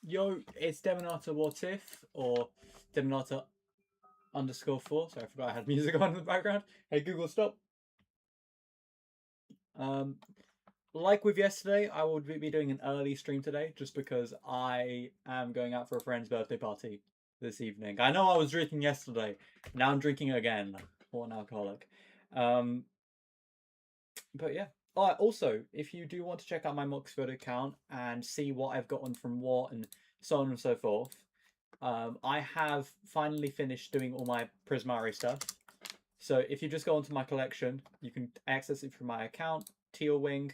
Yo, it's Demonata What If, or Demonata _4. Sorry, I forgot I had music on in the background. Hey Google, stop. Like with yesterday, I will be doing an early stream today, just because I am going out for a friend's birthday party this evening. I know I was drinking yesterday, now I'm drinking again. What an alcoholic. But yeah. Also, if you do want to check out my Moxford account and see what I've gotten from what and so on and so forth, I have finally finished doing all my Prismari stuff. So if you just go onto my collection, you can access it from my account, Teal Wing.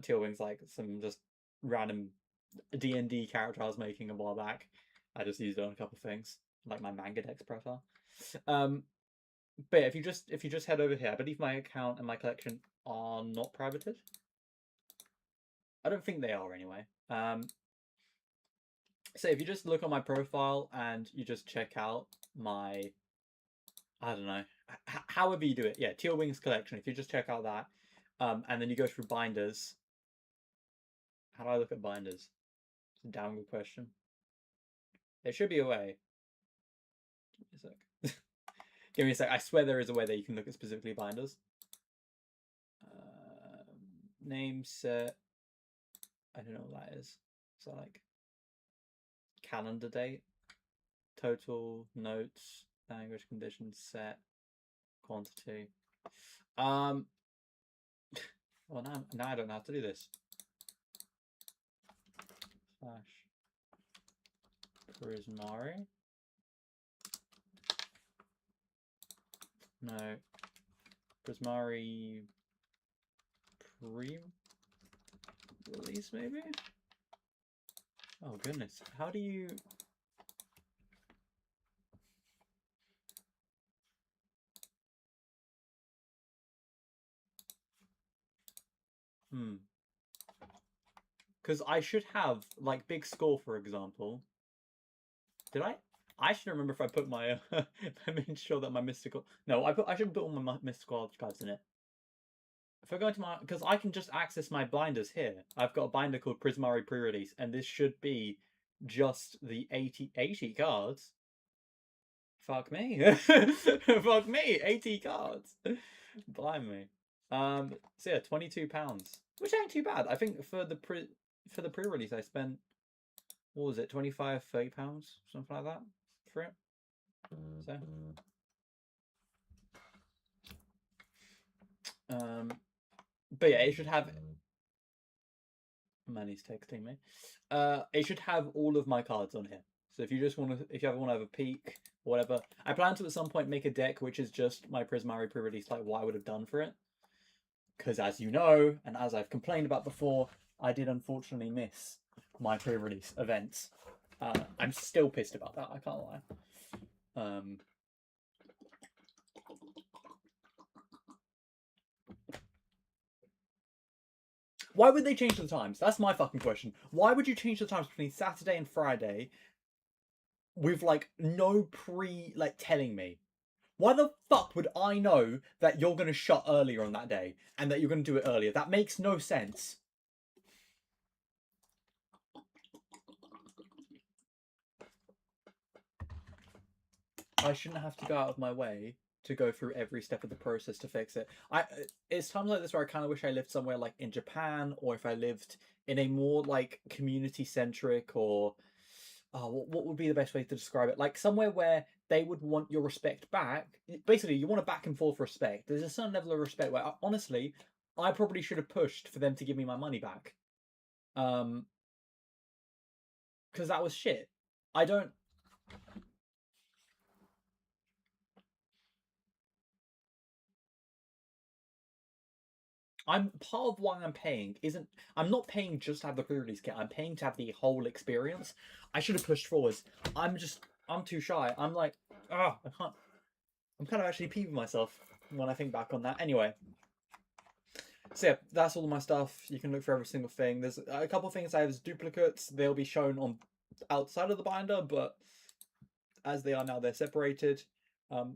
Teal Wing's like some just random D&D character I was making a while back. I just used it on a couple of things, like my manga dex profile. But if you just head over here, I believe my account and my collection are not privated. I don't think they are anyway. So if you just look on my profile and you just check out my, I don't know, however you do it, yeah, Teal Wings collection. If you just check out that, and then you go through binders. How do I look at binders? It's a damn good question. There should be a way. Give me a sec. Give me a sec. I swear there is a way that you can look at specifically binders. Name set. I don't know what that is. So like calendar date, total, notes, language conditions, set, quantity. Well, now I don't know how to do this. Slash Prismari. No. Prismari pre-release maybe? Oh goodness. How do you... Because I should have, like, Big Score, for example. Did I? I should remember if I put my... I made sure that my mystical... No, I shouldn't put all my mystical archives in it. If I go into my... Because I can just access my binders here. I've got a binder called Prismari Pre-Release, and this should be just the 80 cards. Fuck me. Fuck me. 80 cards. Blimey. So yeah, £22. Which ain't too bad. I think for the pre-release I spent, what was it, £25, £30, something like that for it. So but yeah, it should have... Manny's texting me. It should have all of my cards on here. So if you just want to, if you ever want to have a peek, or whatever, I plan to at some point make a deck which is just my Prismari pre-release, like what I would have done for it. Because as you know, and as I've complained about before, I did unfortunately miss my pre-release events. I'm still pissed about that, I can't lie. Why would they change the times? That's my fucking question. Why would you change the times between Saturday and Friday with, like, no telling me? Why the fuck would I know that you're going to shut earlier on that day and that you're going to do it earlier? That makes no sense. I shouldn't have to go out of my way to go through every step of the process to fix it. It's times like this where I kind of wish I lived somewhere like in Japan, or if I lived in a more like community-centric, or what would be the best way to describe it? Like somewhere where they would want your respect back. Basically, you want a back and forth respect. There's a certain level of respect where, honestly, I probably should have pushed for them to give me my money back. Because that was shit. I don't... part of why I'm paying isn't... I'm not paying just to have the pre-release kit. I'm paying to have the whole experience. I should have pushed forwards. I'm too shy. I'm like, I can't... I'm kind of actually peeving myself when I think back on that. Anyway. So yeah, that's all of my stuff. You can look for every single thing. There's a couple of things I have as duplicates. They'll be shown on outside of the binder, but as they are now, they're separated.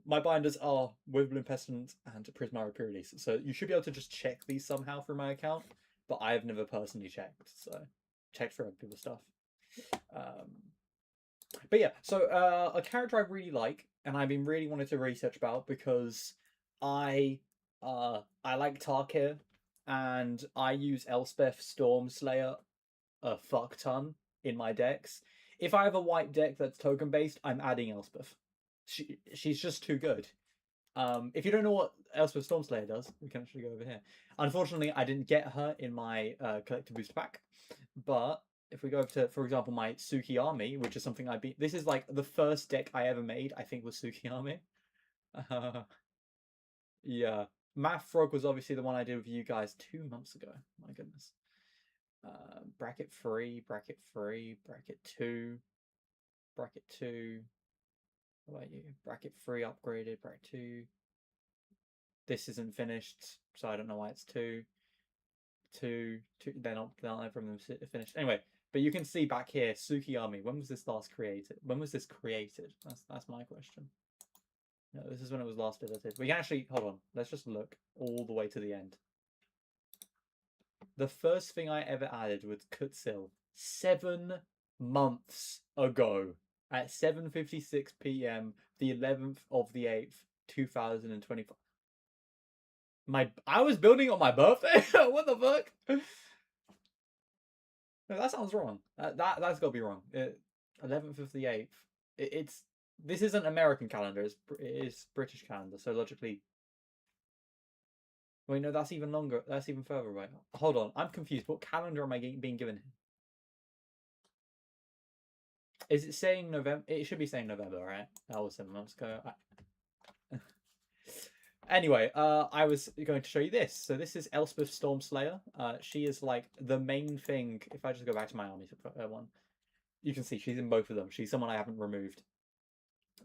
My binders are with Bloom Pestilence and Prismari pre-release, so you should be able to just check these somehow through my account, but I have never personally checked, so check for other people's stuff. But yeah, so a character I really like, and I've been really wanting to research about because I like Tarkir, and I use Elspeth Stormslayer a fuck ton in my decks. If I have a white deck that's token based, I'm adding Elspeth. She's just too good. If you don't know what Elspeth Stormslayer does, we can actually go over here. Unfortunately, I didn't get her in my collector booster pack, but if we go over to, for example, my Suki Army, which is something this is like the first deck I ever made, I think, was Suki Army. Yeah. Math Frog was obviously the one I did with you guys 2 months ago. My goodness. Bracket 3, bracket 3, bracket 2, bracket 2. What about you? Bracket 3 upgraded, bracket 2. This isn't finished, so I don't know why it's 2. 2, 2. They're not from them finished. Anyway, but you can see back here, Suki Army. When was this last created? When was this created? That's my question. No, this is when it was last edited. We can actually hold on. Let's just look all the way to the end. The first thing I ever added was Kutsil 7 months ago at 7:56 p.m. the 11th of the 8th, 2025. I was building on my birthday. What the fuck? No, that sounds wrong. That's got to be wrong. 11th of the 8th. This isn't American calendar. It's British calendar. So logically, wait, no, that's even longer. That's even further away. Hold on, I'm confused. What calendar am I being given here? Is it saying November? It should be saying November, right? That was 7 months ago. Anyway, I was going to show you this. So this is Elspeth Stormslayer. She is like the main thing. If I just go back to my army one, you can see she's in both of them. She's someone I haven't removed.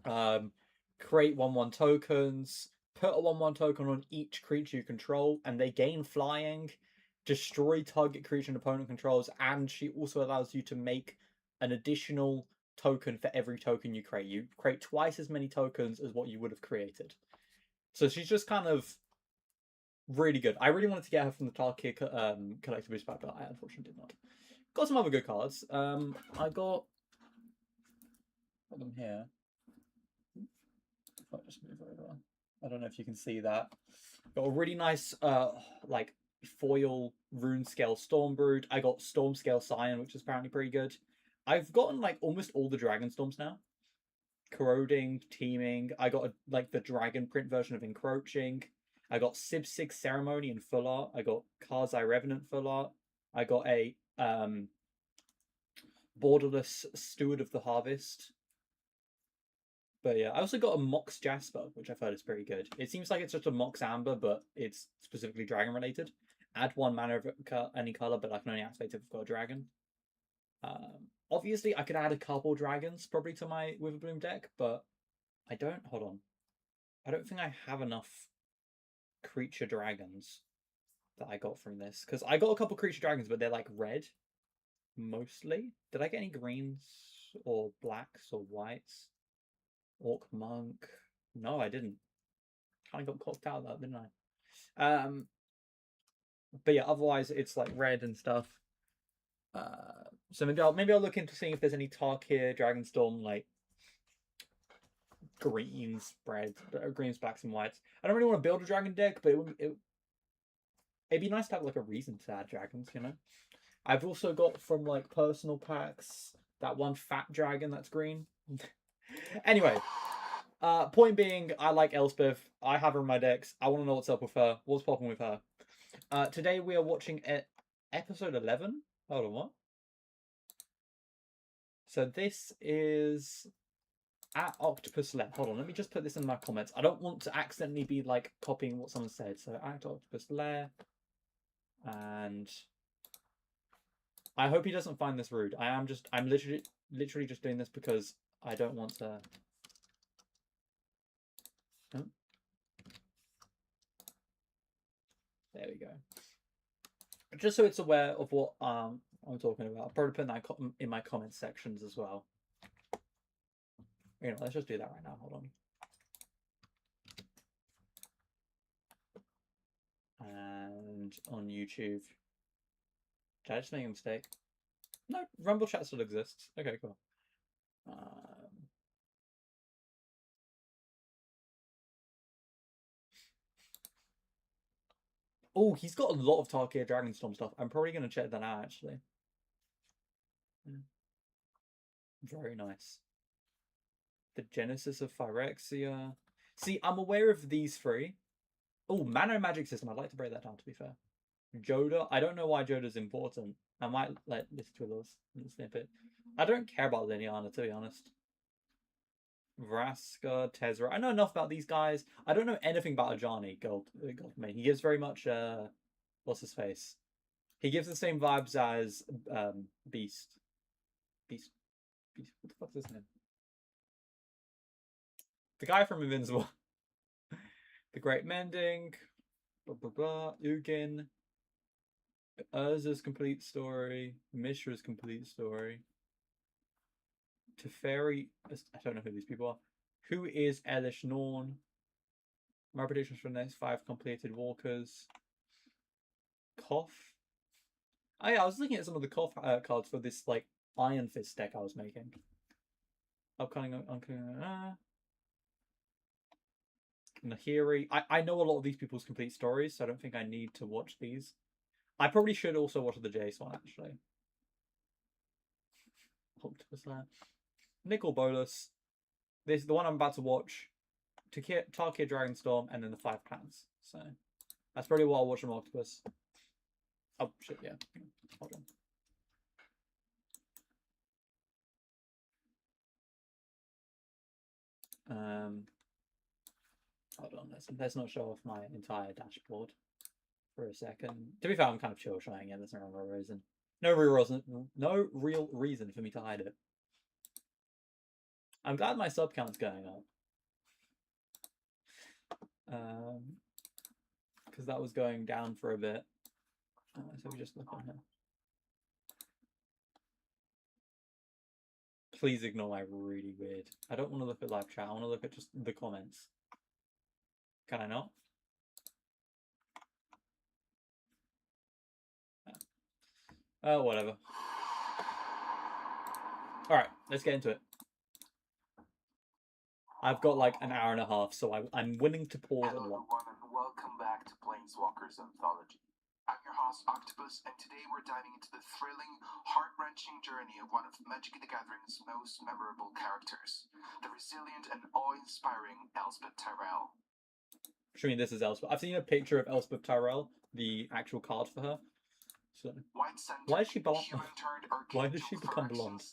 Create 1/1 tokens. Put a 1/1 token on each creature you control, and they gain flying. Destroy target creature an opponent controls, and she also allows you to make an additional token for every token you create. You create twice as many tokens as what you would have created. So she's just kind of really good. I really wanted to get her from the Tarkir collector boost pack, but I unfortunately did not. Got some other good cards. I got them here. If I just move over, I don't know if you can see that. Got a really nice like foil rune scale Stormbrood. I got Storm Scale Scion, which is apparently pretty good. I've gotten like almost all the Dragon Storms now. Corroding, Teeming. I got like the Dragon print version of Encroaching. I got Sib 6 Ceremony in full art. I got Karzai Revenant full art. I got a Borderless Steward of the Harvest. But yeah, I also got a Mox Jasper, which I've heard is pretty good. It seems like it's just a Mox Amber, but it's specifically dragon related. Add 1 mana of any color, but I can only activate if I've got a dragon. Obviously, I could add a couple dragons probably to my Witherbloom deck, but I don't. Hold on. I don't think I have enough creature dragons that I got from this. Because I got a couple creature dragons, but they're like red, mostly. Did I get any greens or blacks or whites? Orc Monk. No, I didn't. Kind of got cocked out of that, didn't I? But yeah, otherwise it's like red and stuff. So maybe I'll look into seeing if there's any Tarkir Dragonstorm like greens, greens, blacks, and whites. I don't really want to build a dragon deck, but it'd be nice to have like a reason to add dragons, you know. I've also got from like personal packs that one fat dragon that's green. Anyway, point being, I like Elspeth. I have her in my decks. I want to know what's up with her. What's popping with her? Today we are watching episode 11. Hold on, what? So this is at Octopus Lair. Hold on, let me just put this in my comments. I don't want to accidentally be like copying what someone said. So at Octopus Lair, and I hope he doesn't find this rude. I'm literally just doing this because I don't want to. Oh. There we go. Just so it's aware of what I'm talking about. I'll probably put that in my comment sections as well. You know, let's just do that right now. Hold on. And on YouTube. Did I just make a mistake? No, Rumble chat still exists. Okay, cool. Oh, he's got a lot of Tarkir Dragonstorm stuff. I'm probably going to check that out, actually. Very nice. The Genesis of Phyrexia. See, I'm aware of these three. Oh, Mano Magic System. I'd like to break that down, to be fair. Joda. I don't know why Joda's important. I might let listen to a little snippet. I don't care about Liliana, to be honest. Vraska, Tezra. I know enough about these guys. I don't know anything about Ajani, Goldmane. He gives very much, what's his face? He gives the same vibes as Beast. Beast. What the fuck's his name? The guy from Invincible. The Great Mending. Blah, blah, blah. Ugin. Urza's complete story. Mishra's complete story. Teferi. I don't know who these people are. Who is Elish Norn? My predictions for the next 5 completed walkers. Koth. Oh yeah, I was looking at some of the Koth cards for this like Iron Fist deck I was making. Upcoming. Nahiri. I know a lot of these people's complete stories, so I don't think I need to watch these. I probably should also watch the Jace one, actually. Octopus there. Nicol Bolas. This is the one I'm about to watch. Tarkir Dragonstorm, and then the 5 clans. So that's probably what I'll watch from Octopus. Oh shit, yeah. Hold on. Hold on, let's not show off my entire dashboard for a second. To be fair, I'm kind of chill showing it. There's no real reason. No real reason for me to hide it. I'm glad my sub count's going up. Because that was going down for a bit. So we just look on here. Please ignore my really weird. I don't want to look at live chat. I want to look at just the comments. Can I not? Oh, whatever. Alright, let's get into it. I've got like an hour and a half, so I'm willing to pause a lot. Hello everyone, and welcome back to Planeswalkers Anthology. I'm your host, Octopus, and today we're diving into the thrilling, heart-wrenching journey of one of Magic the Gathering's most memorable characters, the resilient and awe-inspiring Elspeth Tyrell. I mean, this is Elspeth. I've seen a picture of Elspeth Tyrell, the actual card for her. So, why is she blonde? Why does she become blonde?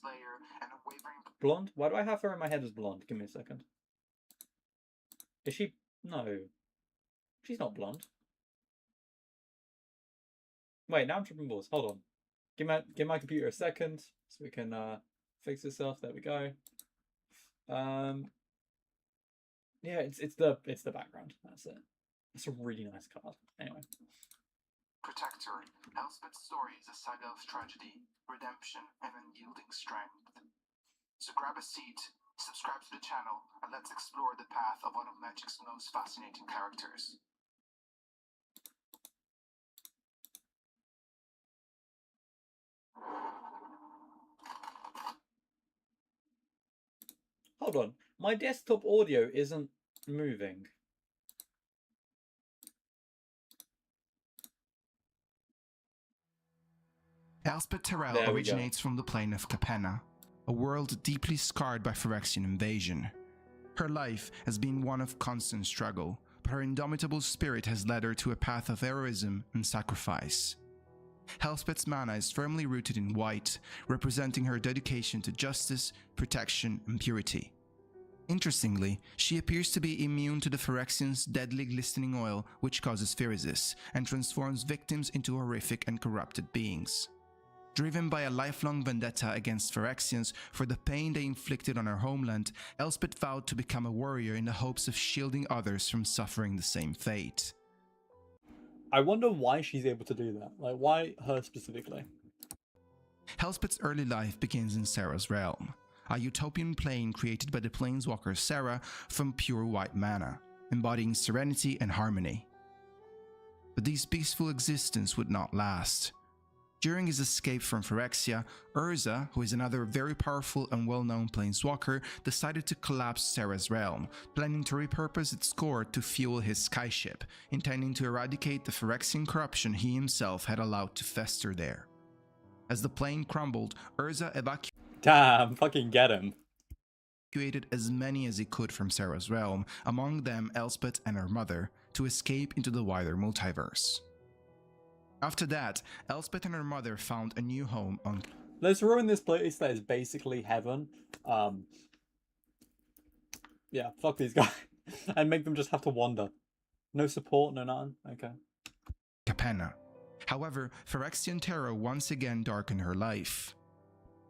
Blonde? Why do I have her in my head as blonde? Give me a second. Is she? No. She's not blonde. Wait, now I'm tripping balls. Hold on. Give my computer a second so we can fix itself. There we go. Yeah, it's the background. That's it. It's a really nice card. Anyway. Protector. Elspeth's story is a saga of tragedy, redemption, and unyielding strength. So grab a seat, subscribe to the channel, and let's explore the path of one of Magic's most fascinating characters. Hold on. My desktop audio isn't moving. Elspeth Tyrell originates from the plane of Capenna, a world deeply scarred by Phyrexian invasion. Her life has been one of constant struggle, but her indomitable spirit has led her to a path of heroism and sacrifice. Elspeth's mana is firmly rooted in white, representing her dedication to justice, protection, and purity. Interestingly, she appears to be immune to the Phyrexian's deadly glistening oil, which causes phyresis and transforms victims into horrific and corrupted beings. Driven by a lifelong vendetta against Phyrexians for the pain they inflicted on her homeland, Elspeth vowed to become a warrior in the hopes of shielding others from suffering the same fate. I wonder why she's able to do that. Like, why her specifically? Elspeth's early life begins in Serra's realm, a utopian plane created by the planeswalker Serra from pure white mana, embodying serenity and harmony. But this peaceful existence would not last. During his escape from Phyrexia, Urza, who is another very powerful and well-known planeswalker, decided to collapse Serra's realm, planning to repurpose its core to fuel his skyship, intending to eradicate the Phyrexian corruption he himself had allowed to fester there. As the plane crumbled, Urza Damn, fucking get him. evacuated as many as he could from Serra's realm, among them Elspeth and her mother, to escape into the wider multiverse. After that, Elspeth and her mother found a new home on... Let's ruin this place that is basically heaven. Yeah, fuck these guys. And make them just have to wander. No support, no nothing. Okay. Capenna. However, Phyrexian terror once again darkened her life.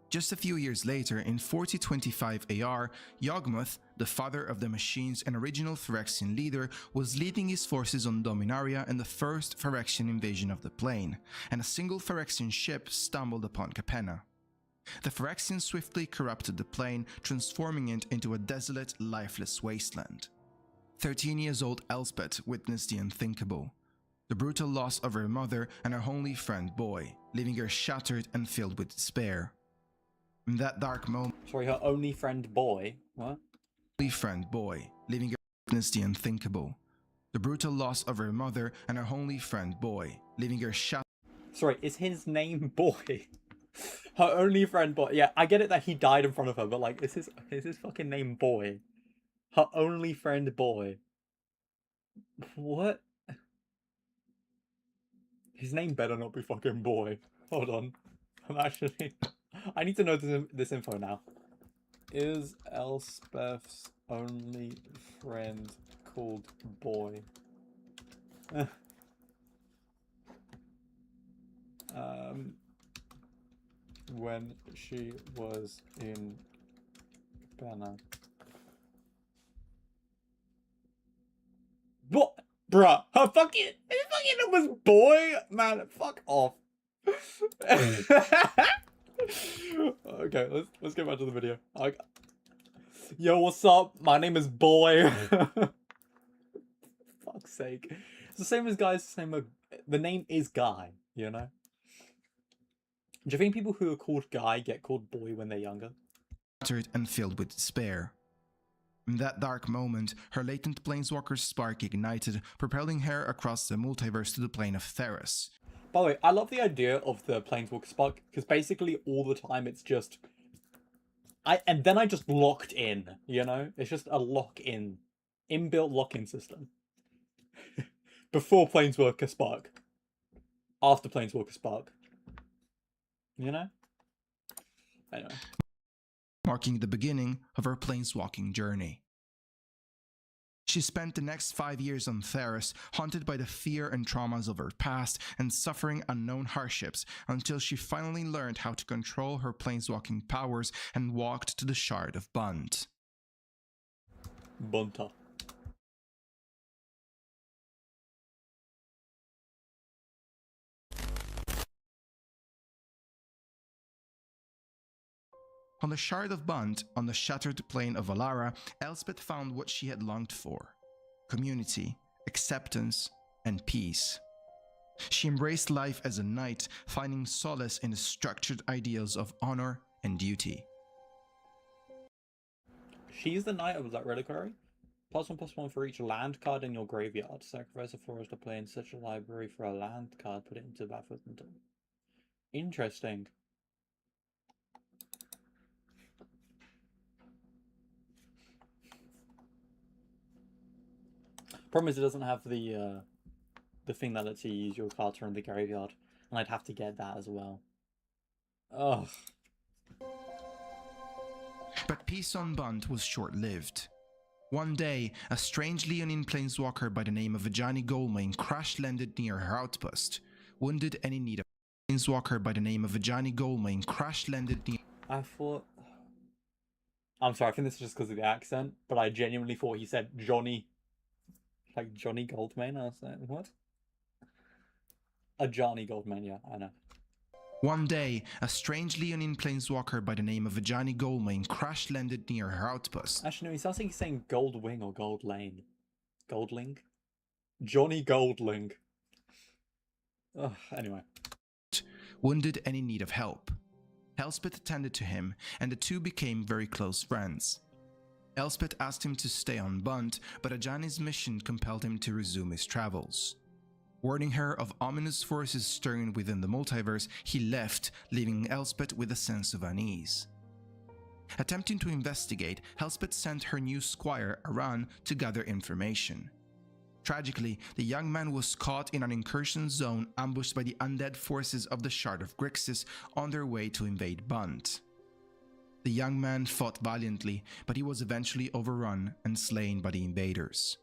Just a few years later, in 4025 AR, Yawgmoth, the father of the machines and original Phyrexian leader, was leading his forces on Dominaria in the first Phyrexian invasion of the plane, and a single Phyrexian ship stumbled upon Capenna. The Phyrexians swiftly corrupted the plane, transforming it into a desolate, lifeless wasteland. 13 years old Elspeth witnessed the unthinkable. The brutal loss of her mother and her only friend boy, leaving her shattered and filled with despair. In that dark moment, Sorry, her only friend boy. What? only friend boy, leaving her witness the unthinkable. The brutal loss of her mother and her only friend boy, leaving her shattered. Sorry, is his name Boy? Her only friend Boy. Yeah, I get it that he died in front of her, but like, is his fucking name Boy? Her only friend Boy. What? His name better not be fucking Boy. Hold on. I'm actually... I need to know this info now. Is Elspeth's only friend called Boy? When she was in Banner. What? Bruh, his fucking name was Boy? Man, fuck off. Okay, let's get back to the video. Yo, what's up? My name is Boy. Fuck's sake. It's the same as guys, the name is Guy, you know? Do you think people who are called Guy get called Boy when they're younger? Shattered and filled with despair. In that dark moment, her latent planeswalker spark ignited, propelling her across the multiverse to the plane of Theros. By the way, I love the idea of the Planeswalker Spark, because basically all the time it's just... And then I just locked in, you know? It's just a lock-in. Inbuilt lock-in system. Before Planeswalker Spark. After Planeswalker Spark. You know? Anyway. Marking the beginning of her planeswalking journey. She spent the next 5 years on Theros, haunted by the fear and traumas of her past and suffering unknown hardships, until she finally learned how to control her planeswalking powers and walked to the Shard of Bund. Bunta. On the Shard of Bund, on the shattered plane of Alara, Elspeth found what she had longed for: community, acceptance, and peace. She embraced life as a knight, finding solace in the structured ideals of honor and duty. She's the Knight of that reliquary. +1/+1 for each land card in your graveyard. Sacrifice a forest to play in such a library for a land card. Put it into the battlefield. Interesting. Problem is it doesn't have the thing that lets you use your cards from the graveyard, and I'd have to get that as well. Ugh. But peace on Bund was short-lived. One day, a strange Leonine planeswalker by the name of Ajani Goldmane crash-landed near her outpost. Wounded and in need of a planeswalker by the name of Ajani Goldmane crash-landed near... I thought... I'm sorry, I think this is just because of the accent, but I genuinely thought he said Johnny... Like Johnny Goldmane? I was like, what? A Johnny Goldmane, yeah, I know. One day, a strange Leonine planeswalker by the name of Ajani Goldmane crash-landed near her outpost. Actually, no, he sounds like he's saying Goldwing or Gold Lane. Goldling? Johnny Goldling. Ugh, anyway. wounded and in need of help. Elspeth attended to him, and the two became very close friends. Elspeth asked him to stay on Bunt, but Ajani's mission compelled him to resume his travels. Warning her of ominous forces stirring within the multiverse, he left, leaving Elspeth with a sense of unease. Attempting to investigate, Elspeth sent her new squire, Aran, to gather information. Tragically, the young man was caught in an incursion zone ambushed by the undead forces of the Shard of Grixis on their way to invade Bunt. The young man fought valiantly, but he was eventually overrun and slain by the invaders.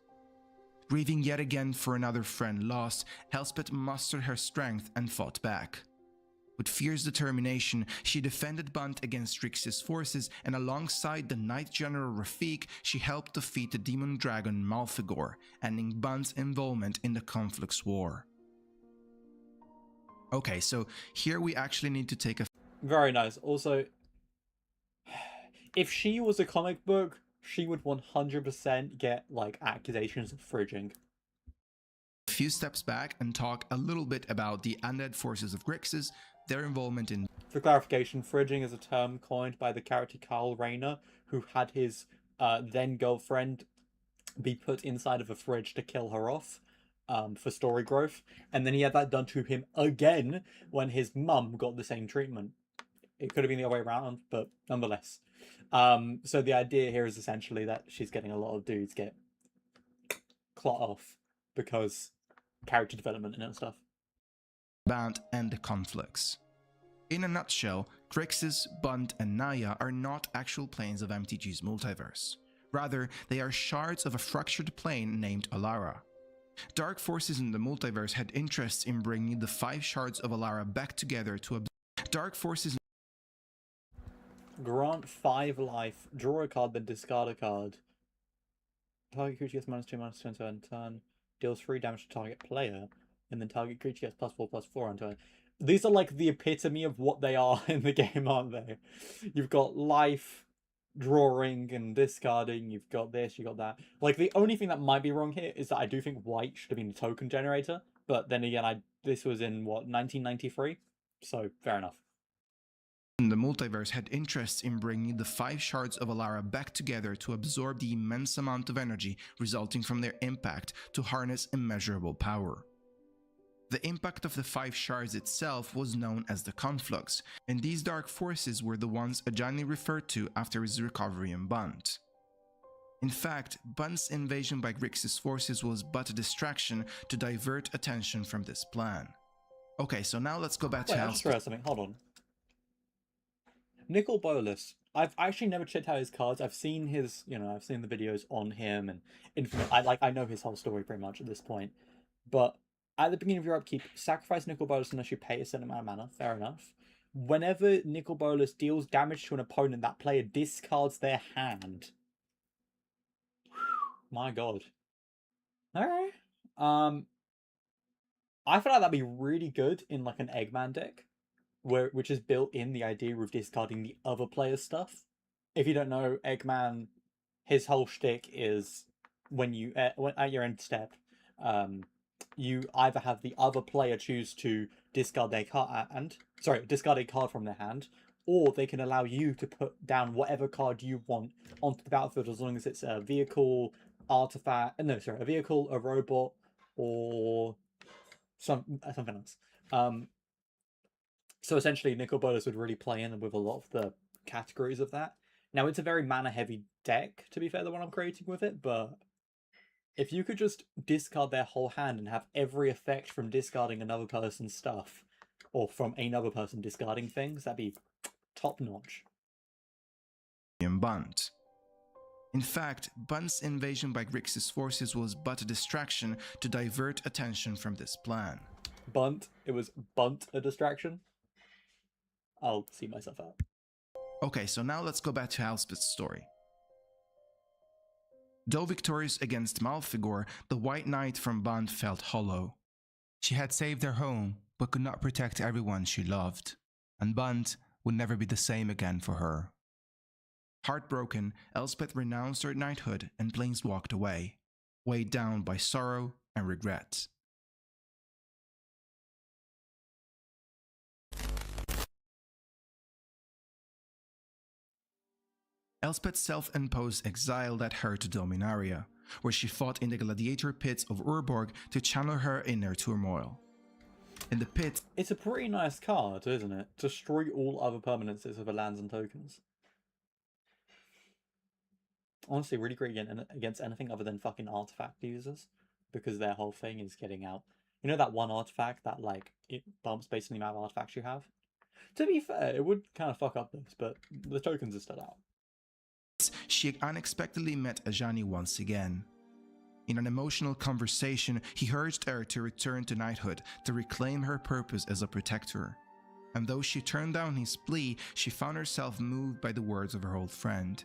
Grieving yet again for another friend lost, Elspeth mustered her strength and fought back. With fierce determination, she defended Bunt against Grixis forces, and alongside the Knight General Rafik, she helped defeat the demon dragon Malfigor, ending Bunt's involvement in the Conflux War. Okay, so here we actually need to take a Very nice. Also, if she was a comic book, she would 100% get, like, accusations of fridging. few steps back and talk a little bit about the undead forces of Grixis, their involvement in... For clarification, fridging is a term coined by the character Kyle Rayner, who had his then-girlfriend be put inside of a fridge to kill her off for story growth, and then he had that done to him again when his mum got the same treatment. It could have been the other way around, but nonetheless. So the idea here is essentially that she's getting a lot of dudes get clot off because character development and stuff. Bunt and the conflicts. In a nutshell, Grixis, Bunt, and Naya are not actual planes of MTG's multiverse. Rather, they are shards of a fractured plane named Alara. Dark forces in the multiverse had interests in bringing the 5 shards of Alara back together to Dark forces... Grant 5 life, draw a card, then discard a card. Target creature gets -2/-2 until end turn, deals 3 damage to target player, and then target creature gets +4/+4 on turn. These are like the epitome of what they are in the game, aren't they? You've got life, drawing, and discarding, you've got this, you've got that. Like, the only thing that might be wrong here is that I do think white should have been a token generator, but then again, this was in, what, 1993? So, fair enough. The multiverse had interests in bringing the 5 shards of Alara back together to absorb the immense amount of energy resulting from their impact to harness immeasurable power. The impact of the 5 shards itself was known as the Conflux, and these dark forces were the ones Ajani referred to after his recovery in Bunt. In fact, Bunt's invasion by Grixis forces was but a distraction to divert attention from this plan. Okay, so now let's go back to Elspeth. I just realized something, hold on. Nicol Bolas. I've actually never checked out his cards. I've seen his, I've seen the videos on him and I know his whole story pretty much at this point. But at the beginning of your upkeep, sacrifice Nicol Bolas unless you pay a certain amount of mana. Fair enough. Whenever Nicol Bolas deals damage to an opponent, that player discards their hand. My god. Alright. I feel like that'd be really good in like an Eggman deck, which is built in the idea of discarding the other player's stuff. If you don't know, Eggman, his whole shtick is when at your end step, you either have the other player choose to discard a card from their hand, or they can allow you to put down whatever card you want onto the battlefield as long as it's a vehicle, a vehicle, a robot, or something else. So essentially, Nicol Bolas would really play in with a lot of the categories of that. Now, it's a very mana-heavy deck, to be fair, the one I'm creating with it, but if you could just discard their whole hand and have every effect from discarding another person's stuff, or from another person discarding things, that'd be top-notch. Bunt. In fact, Bunt's invasion by Grixis forces was but a distraction to divert attention from this plan. Bunt? It was Bunt a distraction? I'll see myself out. Okay, so now let's go back to Elspeth's story. Though victorious against Malfigor, the White Knight from Bunt felt hollow. She had saved her home, but could not protect everyone she loved, and Bunt would never be the same again for her. Heartbroken, Elspeth renounced her knighthood and planeswalked away, weighed down by sorrow and regret. Elspeth's self-imposed exile led her to Dominaria, where she fought in the gladiator pits of Urborg to channel her inner turmoil. In the pit, it's a pretty nice card, isn't it? Destroy all other permanences of the lands and tokens. Honestly, really great against anything other than fucking artifact users, because their whole thing is getting out. You know that one artifact that, like, it bumps based on the amount of artifacts you have? To be fair, it would kind of fuck up this, but the tokens are still out. She unexpectedly met Ajani once again. In an emotional conversation, he urged her to return to knighthood to reclaim her purpose as a protector. And though she turned down his plea, she found herself moved by the words of her old friend.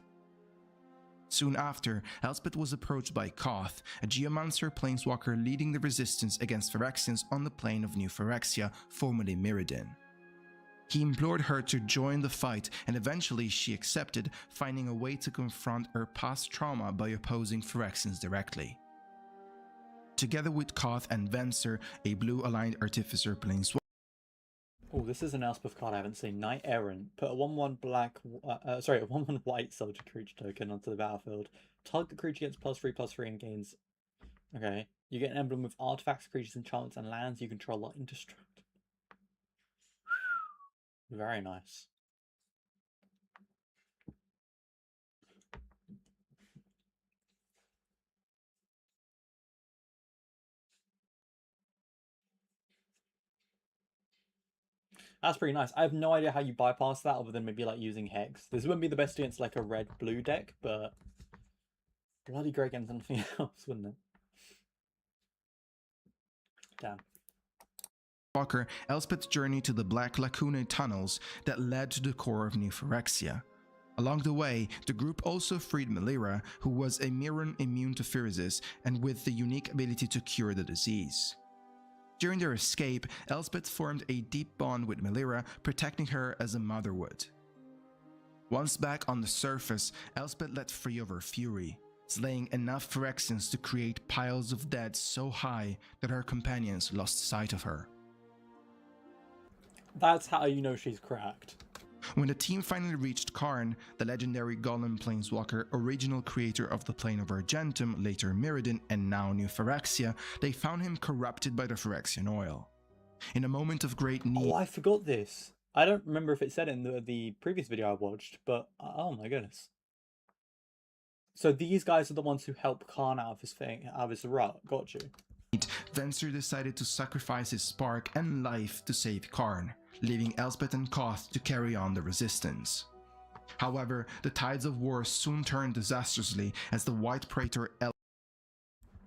Soon after, Elspeth was approached by Koth, a Geomancer planeswalker leading the resistance against Phyrexians on the plane of New Phyrexia, formerly Mirrodin. He implored her to join the fight, and eventually she accepted, finding a way to confront her past trauma by opposing Phyrexians directly. Together with Koth and Venser, a blue-aligned Artificer planeswalker. Oh, this is an Elspeth card I haven't seen. Knight Errant. Put a 1/1 black, a 1/1 white soldier creature token onto the battlefield. Target the creature gets +3/+3 and gains. Okay. You get an emblem with artifacts, creatures, enchantments, and lands you control are indestructible. Very nice. That's pretty nice. I have no idea how you bypass that other than maybe like using Hex. This wouldn't be the best against like a red-blue deck, but bloody great against anything else, wouldn't it? Damn. Walker, Elspeth's journey to the Black Lacunae tunnels that led to the core of New Phyrexia. Along the way, the group also freed Melira, who was a Mirren immune to Phyresis and with the unique ability to cure the disease. During their escape, Elspeth formed a deep bond with Melira, protecting her as a mother would. Once back on the surface, Elspeth let free of her fury, slaying enough Phyrexians to create piles of dead so high that her companions lost sight of her. That's how you know she's cracked. When the team finally reached Karn, the legendary Golem planeswalker, original creator of the Plane of Argentum, later Mirrodin, and now New Phyrexia, they found him corrupted by the Phyrexian oil. In a moment of great need... Oh, I forgot this. I don't remember if it said it in the previous video I watched, but oh my goodness. So these guys are the ones who help Karn out of his thing, out of his rut. Got you. Venser decided to sacrifice his spark and life to save Karn, leaving Elspeth and Koth to carry on the resistance. However, the tides of war soon turned disastrously as the White Praetor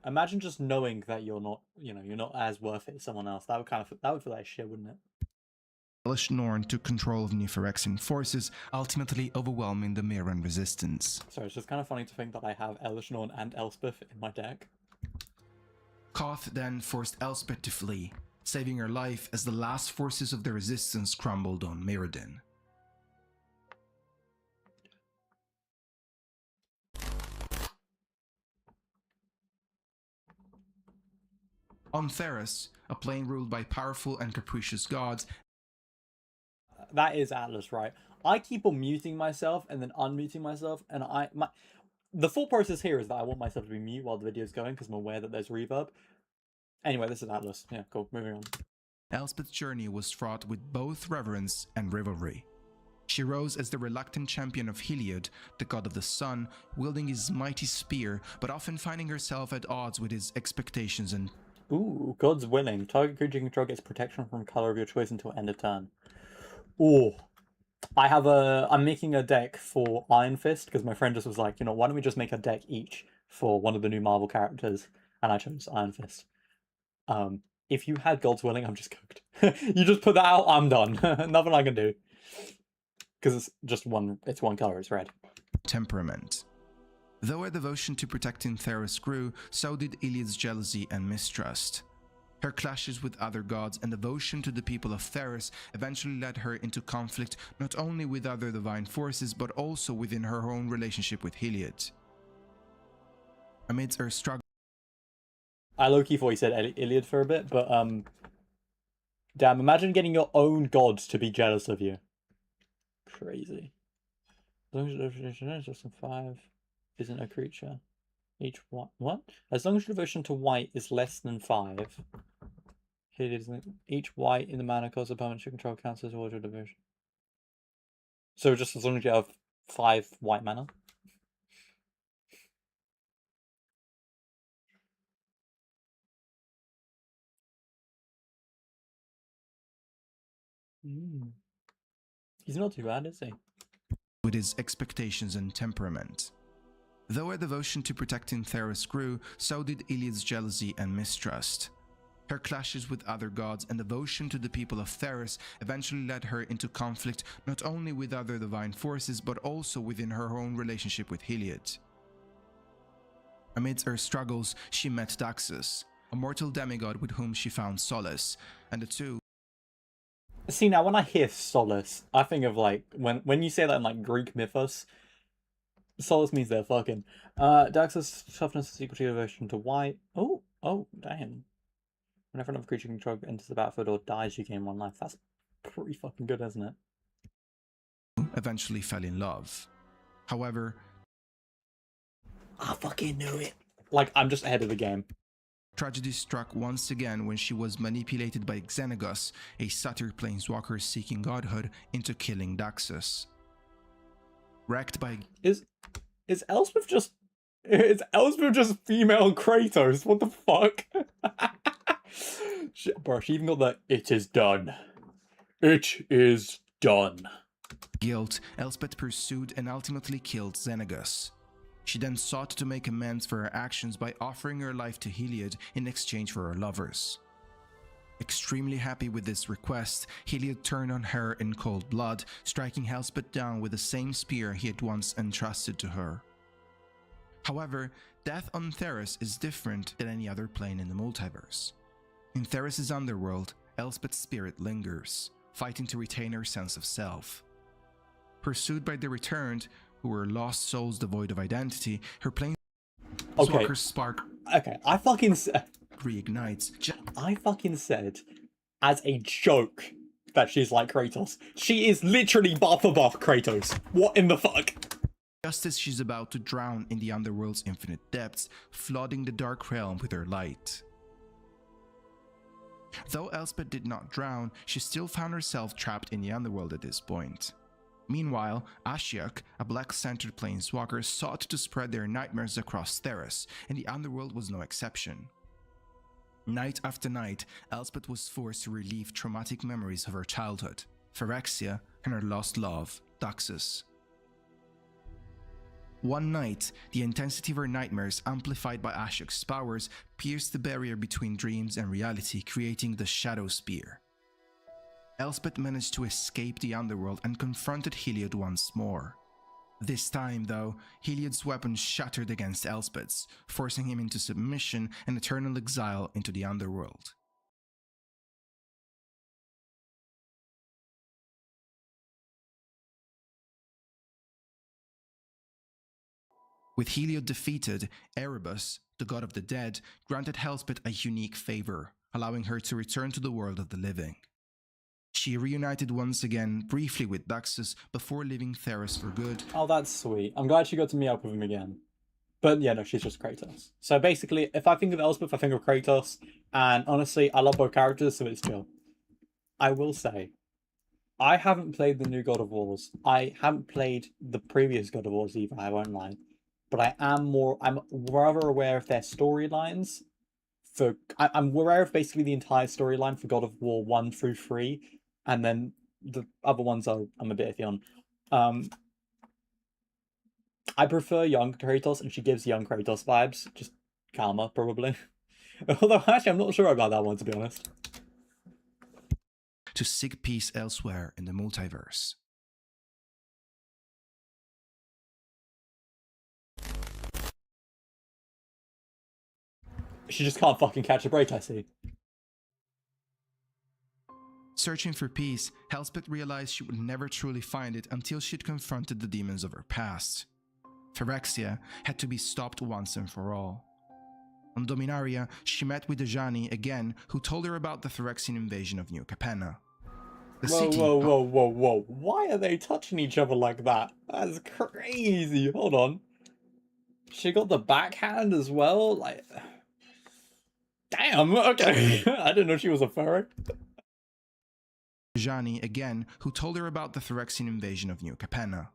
Imagine just knowing that you're not, you're not as worth it as someone else. That would feel like shit, wouldn't it? Elish Norn took control of New Phyrexian forces, ultimately overwhelming the Mirren resistance. Sorry, it's just kind of funny to think that I have Elish Norn and Elspeth in my deck. Koth then forced Elspeth to flee, saving her life as the last forces of the resistance crumbled on Mirrodin. On Theros, a plane ruled by powerful and capricious gods. That is Atlas, right? I keep on muting myself and then unmuting myself, and the full process here is that I want myself to be mute while the video's going because I'm aware that there's reverb. Anyway, this is Atlas. Yeah, cool. Moving on. Elspeth's journey was fraught with both reverence and rivalry. She rose as the reluctant champion of Heliod, the god of the sun, wielding his mighty spear, but often finding herself at odds with his expectations and... Ooh, God's willing. Target creature you control gets protection from color of your choice until end of turn. Ooh. I'm making a deck for Iron Fist because my friend just was like, why don't we just make a deck each for one of the new Marvel characters? And I chose Iron Fist. If you had God's willing, I'm just cooked. You just put that out, I'm done. Nothing I can do. Because it's just one color, it's red. Temperament. Though her devotion to protecting Theros grew, so did Iliad's jealousy and mistrust. Her clashes with other gods and devotion to the people of Theros eventually led her into conflict not only with other divine forces, but also within her own relationship with Heliod. Amidst her struggle... I low-key thought he said Iliad for a bit, but damn, imagine getting your own god to be jealous of you. Crazy. As long as your devotion is less than 5 isn't a creature. Each white. What? As long as your devotion to white is less than 5. Here it is. Each white in the mana cost of permanent you control counts as order devotion. So just as long as you have 5 white mana. He's not too bad, is he? With his expectations and temperament. Though her devotion to protecting Theros grew, so did Iliad's jealousy and mistrust. Her clashes with other gods and devotion to the people of Theros eventually led her into conflict not only with other divine forces but also within her own relationship with Heliod. Amidst her struggles, she met Daxus, a mortal demigod with whom she found solace, and the two... See, now when I hear solace, I think of like, when you say that in like Greek mythos, solace means they're fucking. Daxus' toughness is equal to devotion to white. Oh, damn. Whenever another creature control enters the battlefield or dies, you gain 1 life. That's pretty fucking good, isn't it? Eventually fell in love. However, I fucking knew it. Like, I'm just ahead of the game. Tragedy struck once again when she was manipulated by Xenagos, a satyr planeswalker seeking godhood, into killing Daxus. Wrecked by... Is Elspeth just... Is Elspeth just female Kratos? What the fuck? Bro, she even got the "it is done." It is done. Guilt, Elspeth pursued and ultimately killed Xenagos. She then sought to make amends for her actions by offering her life to Heliod in exchange for her lovers. Extremely happy with this request, Heliod turned on her in cold blood, striking Elspeth down with the same spear he had once entrusted to her. However, death on Theros is different than any other plane in the multiverse. In Theros' underworld, Elspeth's spirit lingers, fighting to retain her sense of self. Pursued by the Returned, who were lost souls devoid of identity, her planeswalker's spark I fucking said as a joke that she's like Kratos. She is literally buff for buff Kratos. What in the fuck? Just as she's about to drown in the underworld's infinite depths, flooding the dark realm with her light. Though Elspeth did not drown, she still found herself trapped in the underworld at this point. Meanwhile, Ashiok, a black-centered planeswalker, sought to spread their nightmares across Theros, and the underworld was no exception. Night after night, Elspeth was forced to relive traumatic memories of her childhood, Phyrexia, and her lost love, Daxus. One night, the intensity of her nightmares, amplified by Ashiok's powers, pierced the barrier between dreams and reality, creating the Shadow Spear. Elspeth managed to escape the underworld and confronted Heliod once more. This time, though, Heliod's weapon shattered against Elspeth's, forcing him into submission and eternal exile into the underworld. With Heliod defeated, Erebus, the god of the dead, granted Elspeth a unique favor, allowing her to return to the world of the living. She reunited once again briefly with Daxus before leaving Theros for good. Oh, that's sweet. I'm glad she got to meet up with him again. But yeah, no, she's just Kratos. So basically, if I think of Elspeth, I think of Kratos. And honestly, I love both characters, so it's chill. I will say, I haven't played the new God of Wars. I haven't played the previous God of Wars either, I won't lie. But I'm rather aware of their storylines. I'm aware of basically the entire storyline for God of War 1 through 3. And then the other ones I'm a bit iffy on. I prefer young Kratos, and she gives young Kratos vibes. Just calmer, probably. Although, actually, I'm not sure about that one, to be honest. To seek peace elsewhere in the multiverse. She just can't fucking catch a break, I see. Searching for peace, Elspeth realized she would never truly find it until she'd confronted the demons of her past. Phyrexia had to be stopped once and for all. On Dominaria, she met with Dejani again, who told her about the Phyrexian invasion of New Capenna. The Whoa, city, whoa, whoa, whoa, whoa. Why are they touching each other like that? That's crazy. Hold on. She got the backhand as well? Like, damn, okay. I didn't know she was a furry. Jani again, who told her about the Phyrexian invasion of New Capenna.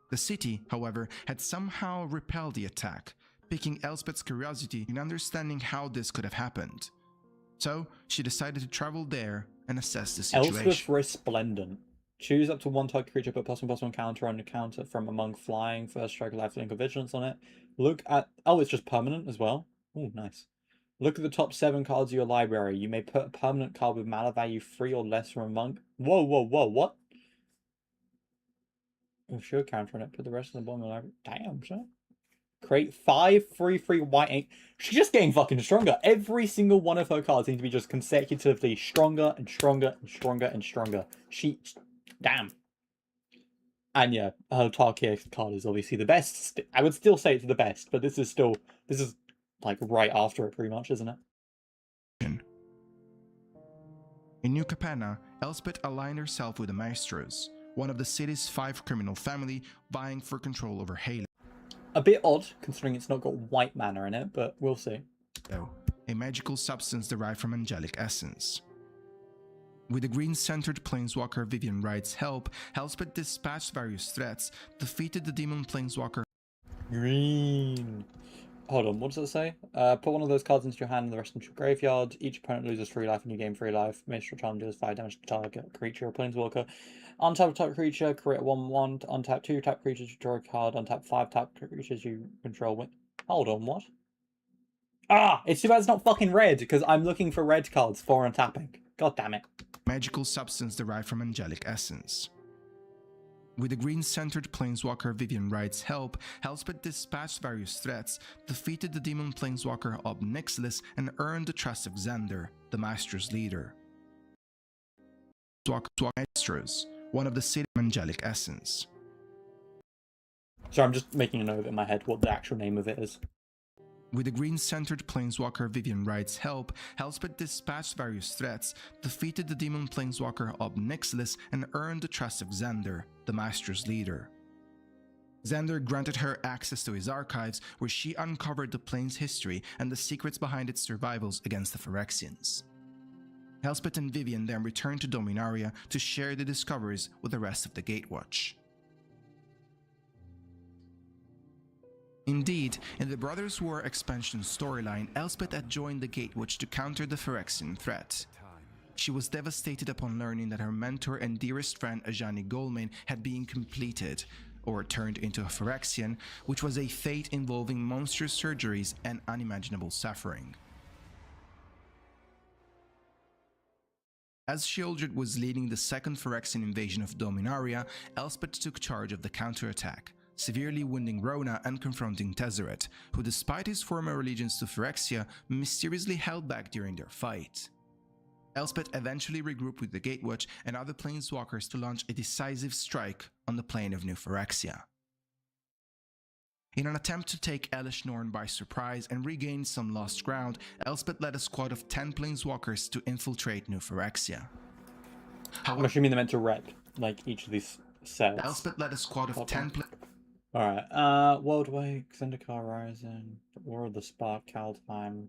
The city, however, had somehow repelled the attack, piquing Elspeth's curiosity in understanding how this could have happened. So, she decided to travel there and assess the situation. Elspeth Resplendent. Choose up to one target creature, put +1/+1 counter on the counter from among flying, first strike, lifelink, or vigilance on it. Look at... Oh, it's just permanent as well. Oh, nice. Look at the top 7 cards of your library. You may put a permanent card with mana value 3 or less from among... Whoa, whoa, whoa, what? Oh, sure, counter on it. Put the rest of the bottom of the library. Damn, son. Create 5/3/3 white ink. She's just getting fucking stronger. Every single one of her cards need to be just consecutively stronger and stronger and stronger and stronger. Damn. And yeah, her Tarkier card is obviously the best. I would still say it's the best, but this is like right after it pretty much, isn't it? In New Capenna, Elspeth aligned herself with the Maestros, one of the city's 5 criminal family vying for control over Halo. A bit odd, considering it's not got white mana in it, but we'll see. A magical substance derived from angelic essence. With the green-centered planeswalker Vivian Wright's help, Elspeth dispatched various threats, defeated the demon planeswalker. Green. Hold on, what does it say? Put one of those cards into your hand and the rest into your graveyard. Each opponent loses 3 life and you gain 3 life. Minstrel Charm deals 5 damage to target creature or planeswalker. Untap target creature, create a 1/1. Untap 2 tap creatures, draw a card. Untap 5 tap creatures you control. Hold on, what? Ah! It's too bad it's not fucking red, because I'm looking for red cards for untapping. God damn it. Magical substance derived from angelic essence. With the green-centered planeswalker Vivian Wright's help, Elspeth dispatched various threats, defeated the demon planeswalker Ob Nixilis, and earned the trust of Xander, the Master's leader. Maestros, one of the city's angelic essence. So I'm just making a note in my head what the actual name of it is. With the green-centered planeswalker Vivian Wright's help, Elspeth dispatched various threats, defeated the demon planeswalker Ob Nixilis, and earned the trust of Xander, the Master's leader. Xander granted her access to his archives, where she uncovered the plane's history and the secrets behind its survivals against the Phyrexians. Elspeth and Vivian then returned to Dominaria to share the discoveries with the rest of the Gatewatch. Indeed, in the Brothers' War expansion storyline, Elspeth had joined the Gatewatch to counter the Phyrexian threat. She was devastated upon learning that her mentor and dearest friend Ajani Goldman had been completed, or turned into a Phyrexian, which was a fate involving monstrous surgeries and unimaginable suffering. As Sheoldred was leading the second Phyrexian invasion of Dominaria, Elspeth took charge of the counterattack, severely wounding Rona and confronting Tezzeret, who despite his former allegiance to Phyrexia, mysteriously held back during their fight. Elspeth eventually regrouped with the Gatewatch and other planeswalkers to launch a decisive strike on the plane of New Phyrexia. In an attempt to take Elesh Norn by surprise and regain some lost ground, Elspeth led a squad of 10 planeswalkers to infiltrate New Phyrexia. I'm assuming they meant to rep, like, each of these sets. Elspeth led a squad of 10 Alright, Worldwake, Zendikar Rising, War of the Spark, Kaldheim,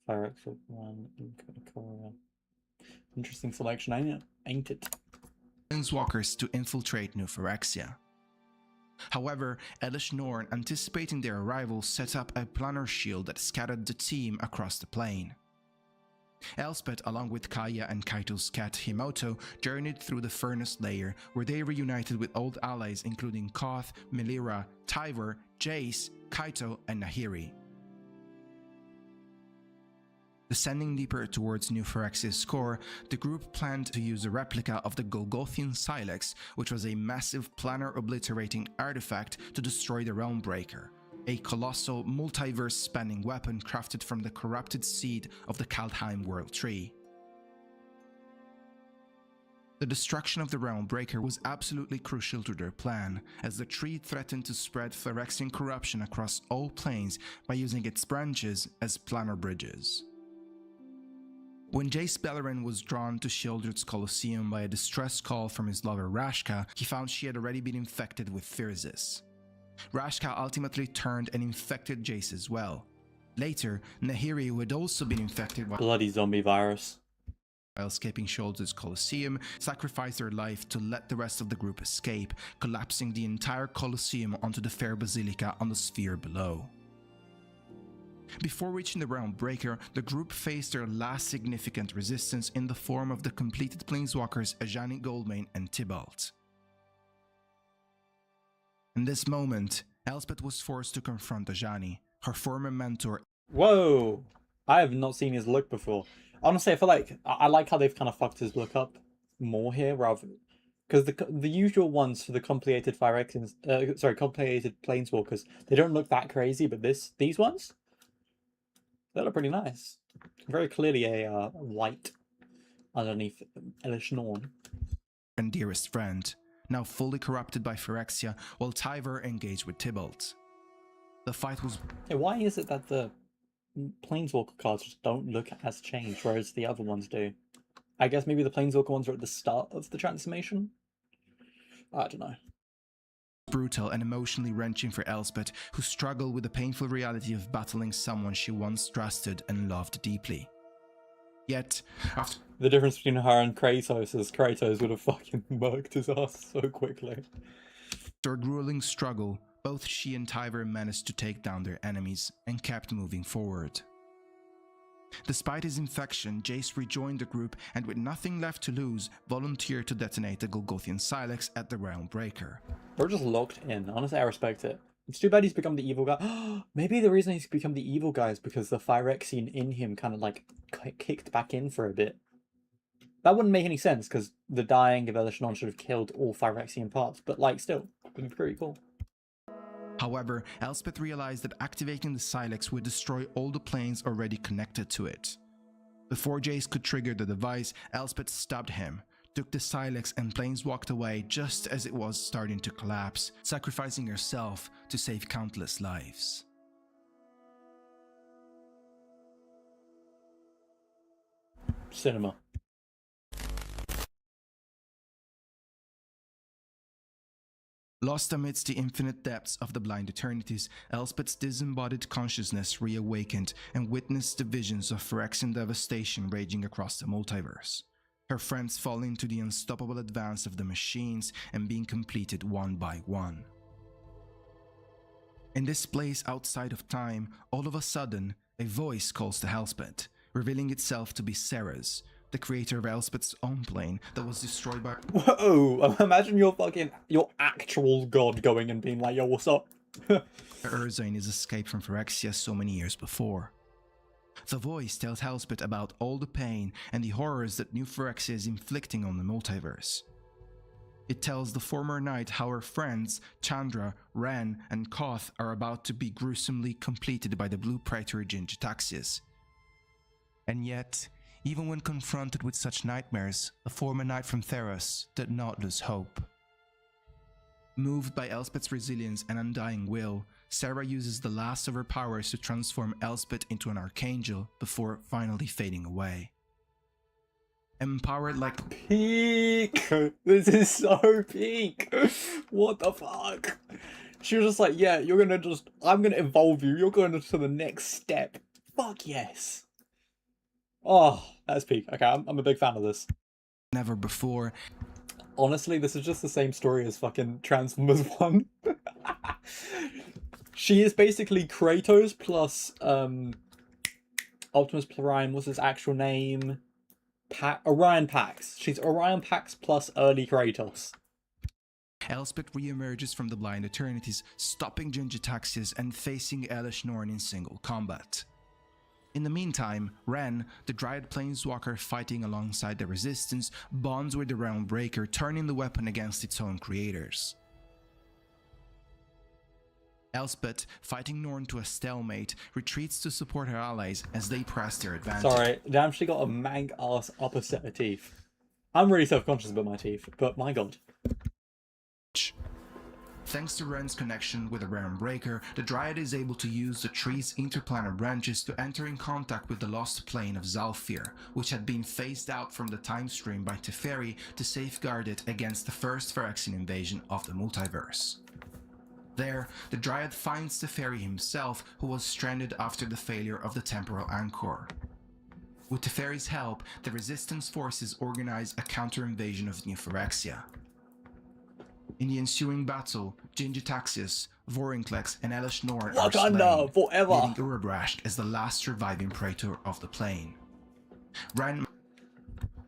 Phyrex 1, Korra. Interesting selection, ain't it? Planeswalkers to infiltrate New Phyrexia. However, Elesh Norn, anticipating their arrival, set up a planar shield that scattered the team across the plane. Elspeth, along with Kaya and Kaito's cat Himoto, journeyed through the Furnace Layer, where they reunited with old allies including Koth, Melira, Tyver, Jace, Kaito, and Nahiri. Descending deeper towards New Phyrexia's core, the group planned to use a replica of the Golgothian Silex, which was a massive planar obliterating artifact to destroy the Realmbreaker, a colossal multiverse-spanning weapon crafted from the corrupted seed of the Kaldheim World Tree. The destruction of the Realmbreaker was absolutely crucial to their plan, as the tree threatened to spread Phyrexian corruption across all planes by using its branches as planar bridges. When Jace Beleren was drawn to Sheoldred's Colosseum by a distress call from his lover Rashka, he found she had already been infected with Thyrsis. Rashka ultimately turned and infected Jace as well. Later, Nahiri, who had also been infected bloody zombie virus while escaping Sheoldred's Colosseum, sacrificed her life to let the rest of the group escape, collapsing the entire Colosseum onto the fair basilica on the sphere below. Before reaching the Realm Breaker, the group faced their last significant resistance in the form of the completed planeswalkers Ajani Goldmane and Tibalt. In this moment, Elspeth was forced to confront Ajani, her former mentor. Whoa! I have not seen his look before. Honestly, I feel like I like how they've kind of fucked his look up more here, rather because the usual ones for the complicated complicated planeswalkers, they don't look that crazy, but these ones, they look pretty nice. Very clearly a white underneath Elish Norn. And dearest friend, now fully corrupted by Phyrexia, while Tyver engaged with Tibalt. The fight was. Hey, why is it that the Planeswalker cards just don't look as changed, whereas the other ones do? I guess maybe the Planeswalker ones are at the start of the transformation? I don't know. Brutal and emotionally wrenching for Elspeth, who struggled with the painful reality of battling someone she once trusted and loved deeply. Yet, after the difference between her and Kratos is Kratos would have fucking murked his ass so quickly. After a grueling struggle, both she and Tyver managed to take down their enemies and kept moving forward. Despite his infection, Jace rejoined the group and with nothing left to lose, volunteered to detonate the Golgothian Silex at the Realm Breaker. We're just locked in. Honestly, I respect it. It's too bad he's become the evil guy. Maybe the reason he's become the evil guy is because the Phyrexian in him kind of like kicked back in for a bit. That wouldn't make any sense because the dying of Elish Norn should have killed all Phyrexian parts, but like still, it would be pretty cool. However, Elspeth realized that activating the Silex would destroy all the planes already connected to it. Before Jace could trigger the device, Elspeth stabbed him, took the Silex and planes walked away just as it was starting to collapse, sacrificing herself to save countless lives. Cinema. Lost amidst the infinite depths of the blind eternities, Elspeth's disembodied consciousness reawakened and witnessed the visions of Phyrexian devastation raging across the multiverse. Her friends falling to the unstoppable advance of the machines and being completed one by one. In this place outside of time, all of a sudden, a voice calls to Elspeth, revealing itself to be Sarah's, the creator of Elspeth's own plane that was destroyed by— Whoa! Imagine your actual god going and being like, yo, what's up? Urza in his escape from Phyrexia so many years before. The voice tells Elspeth about all the pain and the horrors that New Phyrexia is inflicting on the multiverse. It tells the former knight how her friends, Chandra, Ren, and Koth are about to be gruesomely completed by the Blue Praetor Jin-Gitaxias. And yet, even when confronted with such nightmares, the former knight from Theros did not lose hope. Moved by Elspeth's resilience and undying will, Sarah uses the last of her powers to transform Elspeth into an archangel before finally fading away. Empowered like— Peak! This is so peak! What the fuck? She was just like, yeah, I'm gonna evolve you, you're going to the next step. Fuck yes. Oh, that's peak. Okay, I'm a big fan of this. Never before. Honestly, this is just the same story as fucking Transformers 1. She is basically Kratos plus Optimus Prime, what's his actual name? Orion Pax. She's Orion Pax plus early Kratos. Elspeth re-emerges from the blind eternities, stopping Jin-Gitaxias and facing Elish Norn in single combat. In the meantime, Ren, the Dryad Planeswalker fighting alongside the Resistance, bonds with the Realm Breaker, turning the weapon against its own creators. Elspeth, fighting Norn to a stalemate, retreats to support her allies as they press their advantage. Sorry, damn, she got a mank-ass upper set of teeth. I'm really self-conscious about my teeth, but my god. Thanks to Ren's connection with the Realm Breaker, the Dryad is able to use the tree's interplanar branches to enter in contact with the lost plane of Zalfir, which had been phased out from the time stream by Teferi to safeguard it against the first Phyrexian invasion of the multiverse. There, the Dryad finds Teferi himself, who was stranded after the failure of the Temporal Anchor. With Teferi's help, the Resistance forces organize a counter-invasion of New Phyrexia. In the ensuing battle, Jin-Gitaxias, Vorinclex, and Elish Norn are slain, forever! leaving Urabrask as the last surviving praetor of the plane. Ren...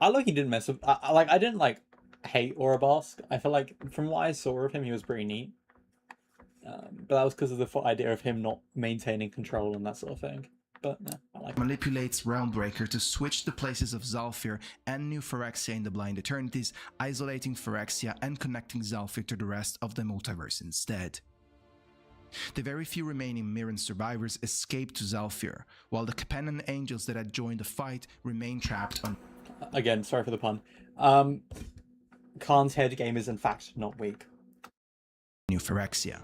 I like he didn't mess with... I didn't, like, hate Urabrask. I feel like, from what I saw of him, he was pretty neat. But that was because of the idea of him not maintaining control and that sort of thing. But, yeah, I like it. Manipulates Realmbreaker to switch the places of Zalfir and New Phyrexia in the Blind Eternities, isolating Phyrexia and connecting Zalfir to the rest of the multiverse instead. The very few remaining Mirren survivors escape to Zalfir, while the Capennan angels that had joined the fight remain trapped on... Again, sorry for the pun. Khan's head game is in fact not weak. New Phyrexia.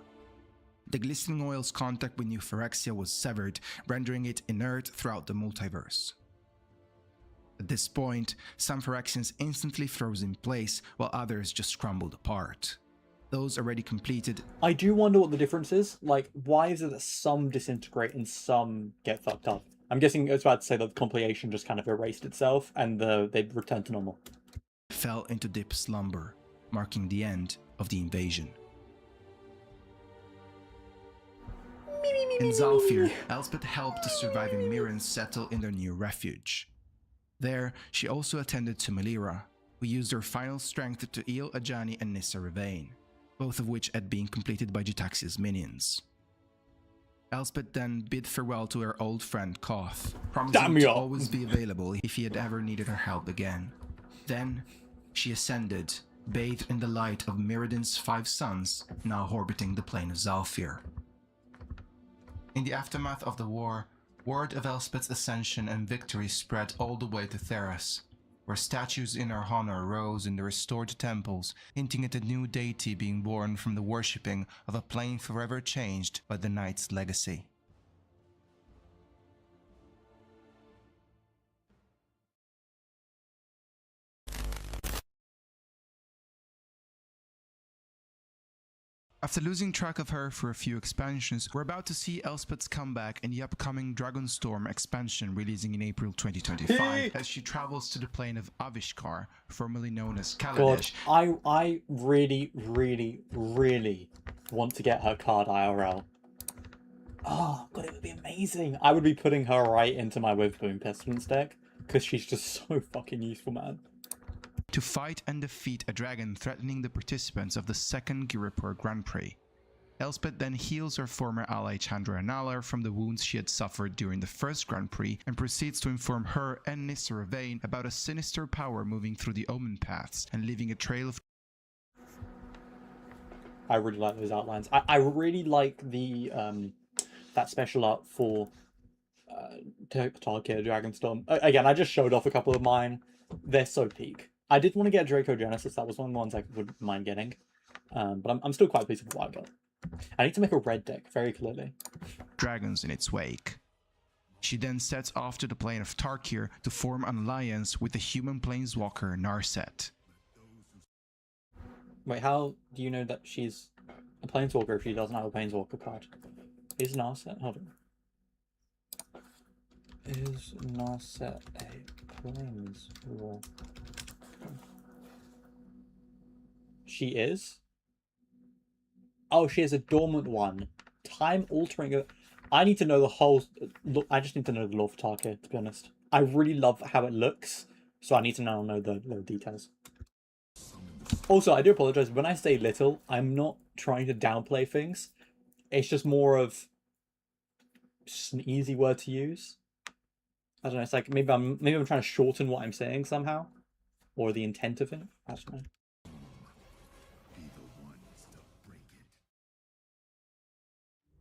The Glistening Oil's contact with New Phyrexia was severed, rendering it inert throughout the multiverse. At this point, some Phyrexians instantly froze in place, while others just crumbled apart. Those already completed... I do wonder what the difference is. Like, why is it that some disintegrate and some get fucked up? I'm guessing it's about to say that the compilation just kind of erased itself and they returned to normal. Fell into deep slumber, marking the end of the invasion. In Zalfir, Elspeth helped the surviving Mirrens settle in their new refuge. There, she also attended to Melira, who used her final strength to heal Ajani and Nissa Ravain, both of which had been completed by Jitaxia's minions. Elspeth then bid farewell to her old friend Koth, promising to always be available if he had ever needed her help again. Then, she ascended, bathed in the light of Mirrodin's 5 suns, now orbiting the plane of Zalfir. In the aftermath of the war, word of Elspeth's ascension and victory spread all the way to Theras, where statues in her honor rose in the restored temples, hinting at a new deity being born from the worshipping of a plane forever changed by the Knight's legacy. After losing track of her for a few expansions, we're about to see Elspeth's comeback in the upcoming Dragonstorm expansion releasing in April 2025 as she travels to the plane of Avishkar, formerly known as Kaladesh. God, I really, really, really want to get her card IRL. Oh, God, it would be amazing. I would be putting her right into my Withbone Pestilence deck because she's just so fucking useful, man. To fight and defeat a dragon threatening the participants of the second Giripur Grand Prix. Elspeth then heals her former ally Chandra Analar from the wounds she had suffered during the first Grand Prix and proceeds to inform her and Nissa Ravain about a sinister power moving through the Omen Paths and leaving a trail of... I really like those outlines. I really like the that special art for Tarkia Dragonstorm. Again, I just showed off a couple of mine. They're so peak. I did want to get Draco Genesis. That was one of the ones I wouldn't mind getting. But I'm still quite pleased with what I got. I need to make a red deck, very clearly. Dragons in its wake. She then sets off to the plane of Tarkir to form an alliance with the human planeswalker Narset. Wait, how do you know that she's a planeswalker if she doesn't have a planeswalker card? Is Narset? Hold on. Is Narset a planeswalker? She is? Oh, she has a dormant one. Time altering. I need to know the whole. I just need to know the lore for Tarkir, to be honest. I really love how it looks, so I need to now know the details. Also, I do apologize. When I say little, I'm not trying to downplay things. It's just more of just an easy word to use. I don't know. It's like maybe I'm trying to shorten what I'm saying somehow, or the intent of it. I don't know.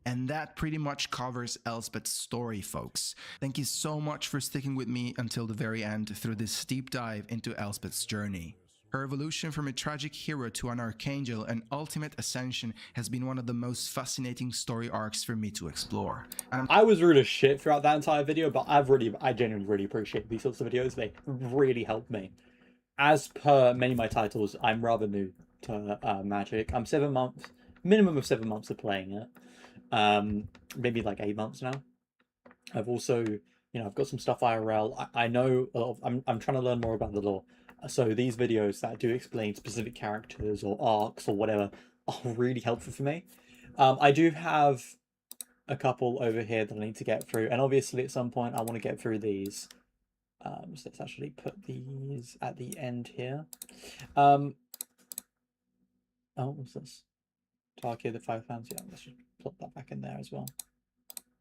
And that pretty much covers Elspeth's story, folks. Thank you so much for sticking with me until the very end through this deep dive into Elspeth's journey. Her evolution from a tragic hero to an archangel and ultimate ascension has been one of the most fascinating story arcs for me to explore. And I was rude as shit throughout that entire video, but I genuinely really appreciate these sorts of videos. They really help me. As per many of my titles, I'm rather new to Magic. I'm 7 months, minimum of 7 months of playing it. Maybe like 8 months now. I've also, I've got some stuff IRL. I know a lot of, I'm trying to learn more about the lore. So these videos that do explain specific characters or arcs or whatever are really helpful for me. I do have a couple over here that I need to get through, and obviously at some point I want to get through these. So let's actually put these at the end here. Oh, what's this? Tarkia the 5 pounds. Yeah, let's just plop that back in there as well.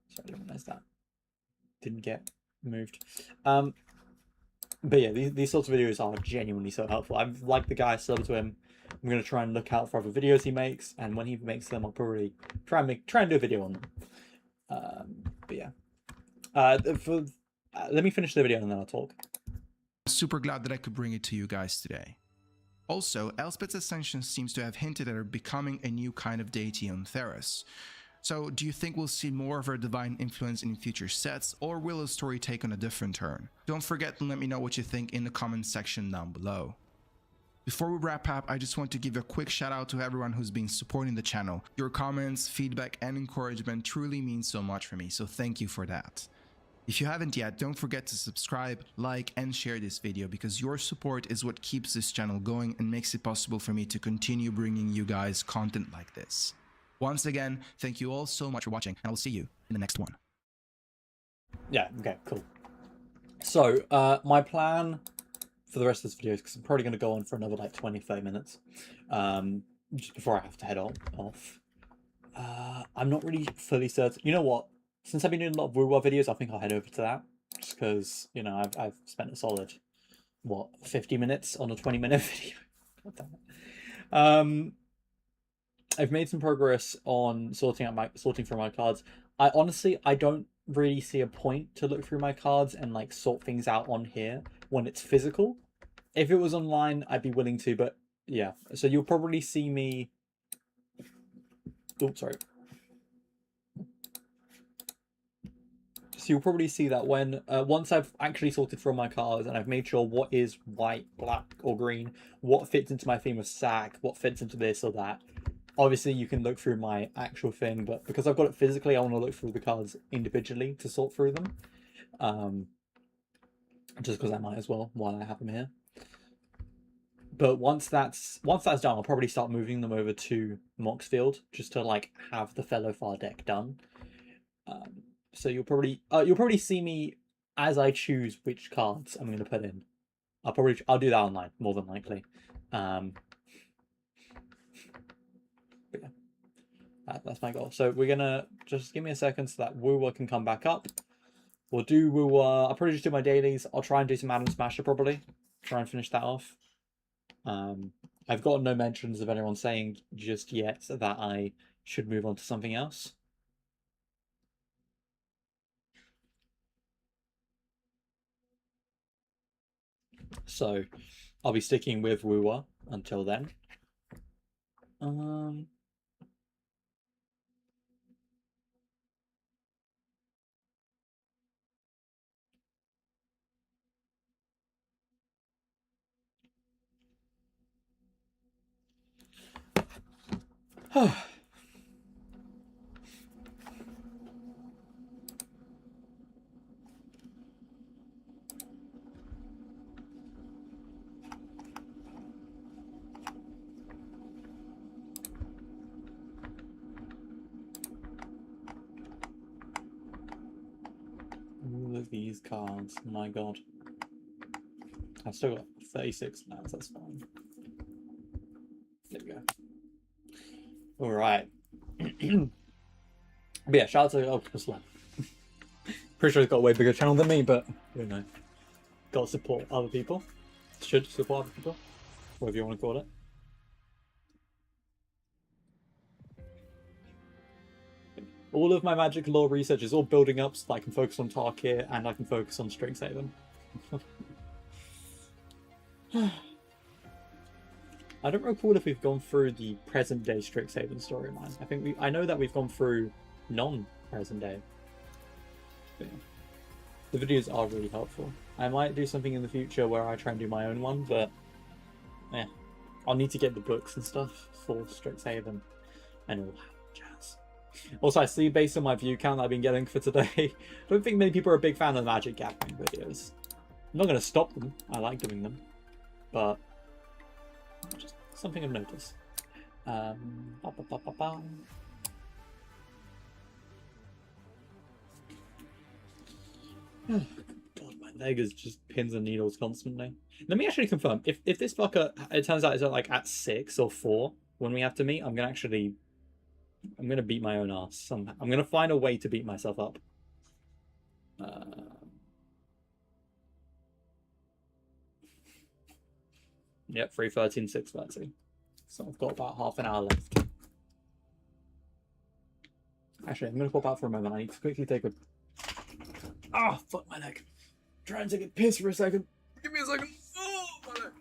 Sorry, I didn't realize that didn't get moved. But yeah, these sorts of videos are genuinely so helpful. I'm like the guy I subbed to him. I'm gonna try and look out for other videos he makes, and when he makes them, I'll probably try and do a video on them. But yeah, let me finish the video and then I'll talk. Super glad that I could bring it to you guys today. Also, Elspeth's ascension seems to have hinted at her becoming a new kind of deity on Theros. So, do you think we'll see more of her divine influence in future sets, or will the story take on a different turn? Don't forget to let me know what you think in the comment section down below. Before we wrap up, I just want to give a quick shout out to everyone who's been supporting the channel. Your comments, feedback, and encouragement truly mean so much for me, so thank you for that. If you haven't yet, don't forget to subscribe, like, and share this video, because your support is what keeps this channel going and makes it possible for me to continue bringing you guys content like this. Once again, thank you all so much for watching, and I will see you in the next one. Yeah, okay, cool. So, my plan for the rest of this video, because I'm probably going to go on for another like 20-30 minutes, just before I have to head off. I'm not really fully certain. You know what? Since I've been doing a lot of Wuwa videos, I think I'll head over to that. Just because, I've spent a solid, 50 minutes on a 20-minute video. God damn it. I've made some progress on sorting through my cards. I don't really see a point to look through my cards and like sort things out on here when it's physical. If it was online, I'd be willing to, but yeah. So you'll probably see me. Oh, sorry. So you'll probably see that when once I've actually sorted through my cards and I've made sure what is white, black, or green, what fits into my theme of sack, what fits into this or that. Obviously, you can look through my actual thing, but because I've got it physically, I want to look through the cards individually to sort through them. Just because I might as well while I have them here. But once that's done, I'll probably start moving them over to Moxfield just to like have the Fellow Far deck done. So you'll probably see me as I choose which cards I'm going to put in. I'll do that online more than likely. But yeah, that's my goal. So we're gonna just give me a second so that Wuwa can come back up. We'll do Wuwa. I'll probably just do my dailies. I'll try and do some Adam Smasher probably. Try and finish that off. I've got no mentions of anyone saying just yet that I should move on to something else. So I'll be sticking with Wuwa until then. All of these cards, my god. I've still got 36 now, so that's fine. There we go. Alright. But yeah, shout out to Octopus Lab. Pretty sure he's got a way bigger channel than me, but you know. Gotta support other people. Should support other people. Whatever you want to call it. All of my Magic lore research is all building up so that I can focus on Tarkir and I can focus on Strixhaven. I don't recall if we've gone through the present day Strixhaven storyline. I know that we've gone through non-present day. But yeah. The videos are really helpful. I might do something in the future where I try and do my own one, but yeah, I'll need to get the books and stuff for Strixhaven and all that jazz. Also, I see based on my view count that I've been getting for today, I don't think many people are a big fan of the Magic Gathering videos. I'm not going to stop them. I like doing them, but just something I've noticed. Ba, ba, ba, ba, ba. God, my leg is just pins and needles constantly. Let me actually confirm. If this fucker, it turns out it's like at 6 or 4 when we have to meet, I'm gonna beat my own ass somehow. I'm gonna find a way to beat myself up. Yep, 3:13, 6:30. So I've got about half an hour left. Actually, I'm gonna pop out for a moment. I need to quickly take a. Ah, fuck my leg. Try and take a piss for a second. Give me a second. Oh, my leg.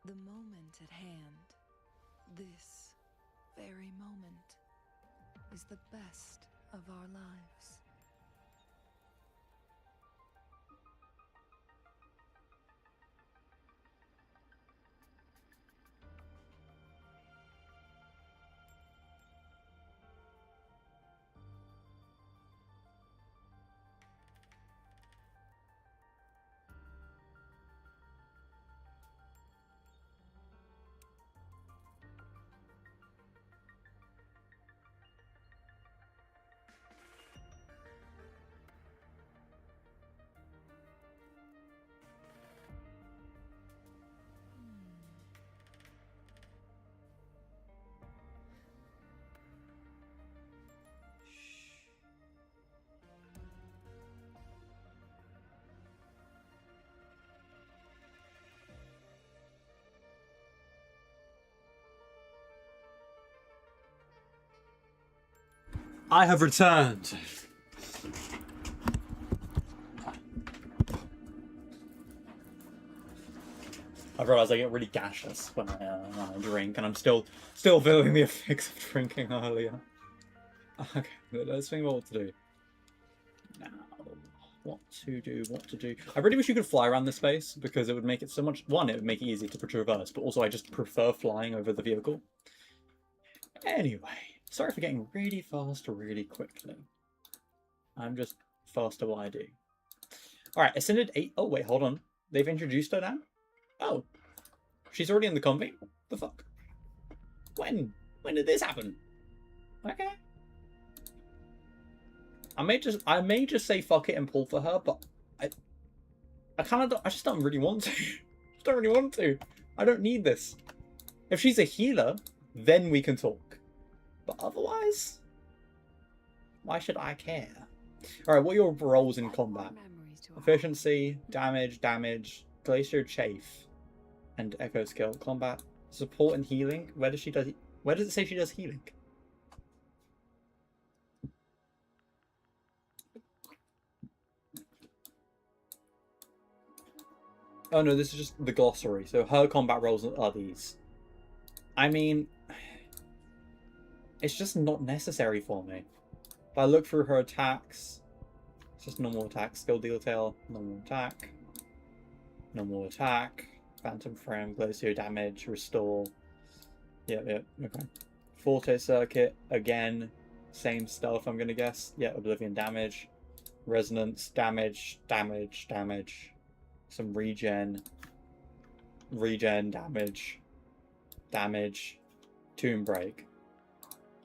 The moment at hand, this very moment, is the best of our lives. I have returned. I realise I get really gaseous when I drink, and I'm still feeling the effects of drinking earlier. Okay, let's think about what to do. Now, what to do. I really wish you could fly around this space, because it would make it so much... One, it would make it easy to traverse, but also I just prefer flying over the vehicle. Anyway, sorry for getting really fast really quickly. I'm just fast at what I do. Alright, Ascended 8... Oh, wait, hold on. They've introduced her now? Oh. She's already in the convent? The fuck? When? When did this happen? Okay. I may just say fuck it and pull for her, but I just don't really want to. I don't really want to. I don't need this. If she's a healer, then we can talk. But otherwise, why should I care? Alright, what are your roles in combat? Efficiency, damage, glacier chafe, and echo skill. Combat, support and healing. Where does it say she does healing? Oh no, this is just the glossary. So her combat roles are these. I mean, it's just not necessary for me. If I look through her attacks, it's just normal attack. Skill detail, normal attack, phantom frame, glacier damage, restore. Yeah, okay. Forte circuit, again, same stuff I'm gonna guess. Yeah, oblivion damage, resonance, damage. Some regen, damage, tomb break.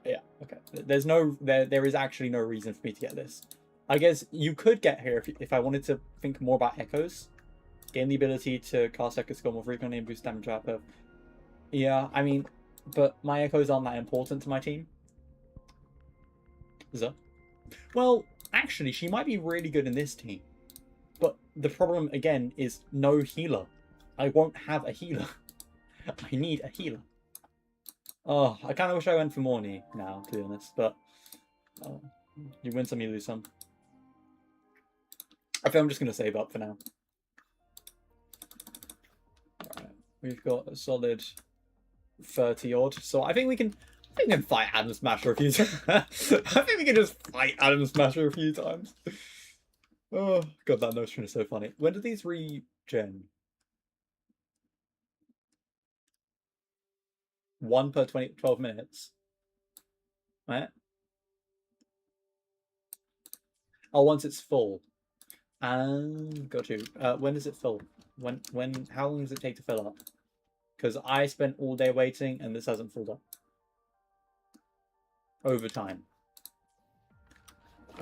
Yeah, okay. There is actually no reason for me to get this. I guess you could get here if I wanted to think more about echoes. Gain the ability to cast echo skill more frequently and boost damage output. Yeah, I mean, but my echoes aren't that important to my team. So, well, actually, she might be really good in this team. But the problem, again, is no healer. I won't have a healer. I need a healer. Oh, I kind of wish I went for Morny now, to be honest. But you win some, you lose some. I think I'm just going to save up for now. Alright, we've got a solid 30 odd. So I think we can fight Adam Smasher a few times. I think we can just fight Adam Smasher a few times. Oh, God, that notion is so funny. When do these regen? 1 per 12 minutes. Right? Oh, once it's full. Got you. When is it full? How long does it take to fill up? Because I spent all day waiting and this hasn't filled up. Over time.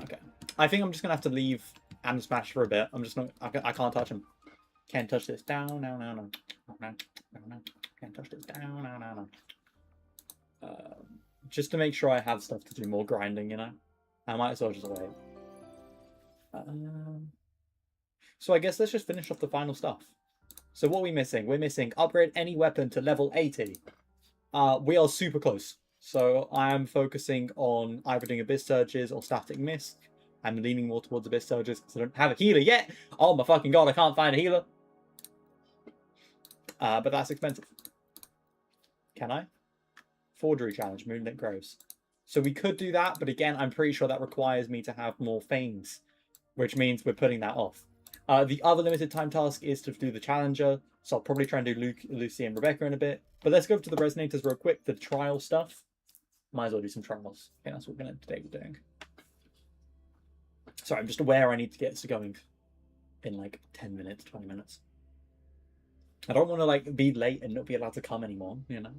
Okay. I think I'm just gonna have to leave and smash for a bit. I'm just not. I can't touch him. Can't touch this. Down. No. Can't touch this. Down. No. Just to make sure I have stuff to do more grinding, you know. I might as well just wait. So I guess let's just finish off the final stuff. So what are we missing? We're missing upgrade any weapon to level 80. We are super close. So I am focusing on either doing Abyss Surges or Static Mist. I'm leaning more towards Abyss Surges because I don't have a healer yet. Oh my fucking god, I can't find a healer. But that's expensive. Can I? Forgery challenge, Moonlit Groves. So we could do that, but again, I'm pretty sure that requires me to have more Fanes, which means we're putting that off. The other limited time task is to do the Challenger, so I'll probably try and do Lucy and Rebecca in a bit. But let's go to the Resonators real quick, the trial stuff. Might as well do some trials. Okay, that's what we're going to today we're doing. Sorry, I'm just aware I need to get this going in like 10 minutes, 20 minutes. I don't want to like be late and not be allowed to come anymore, you know?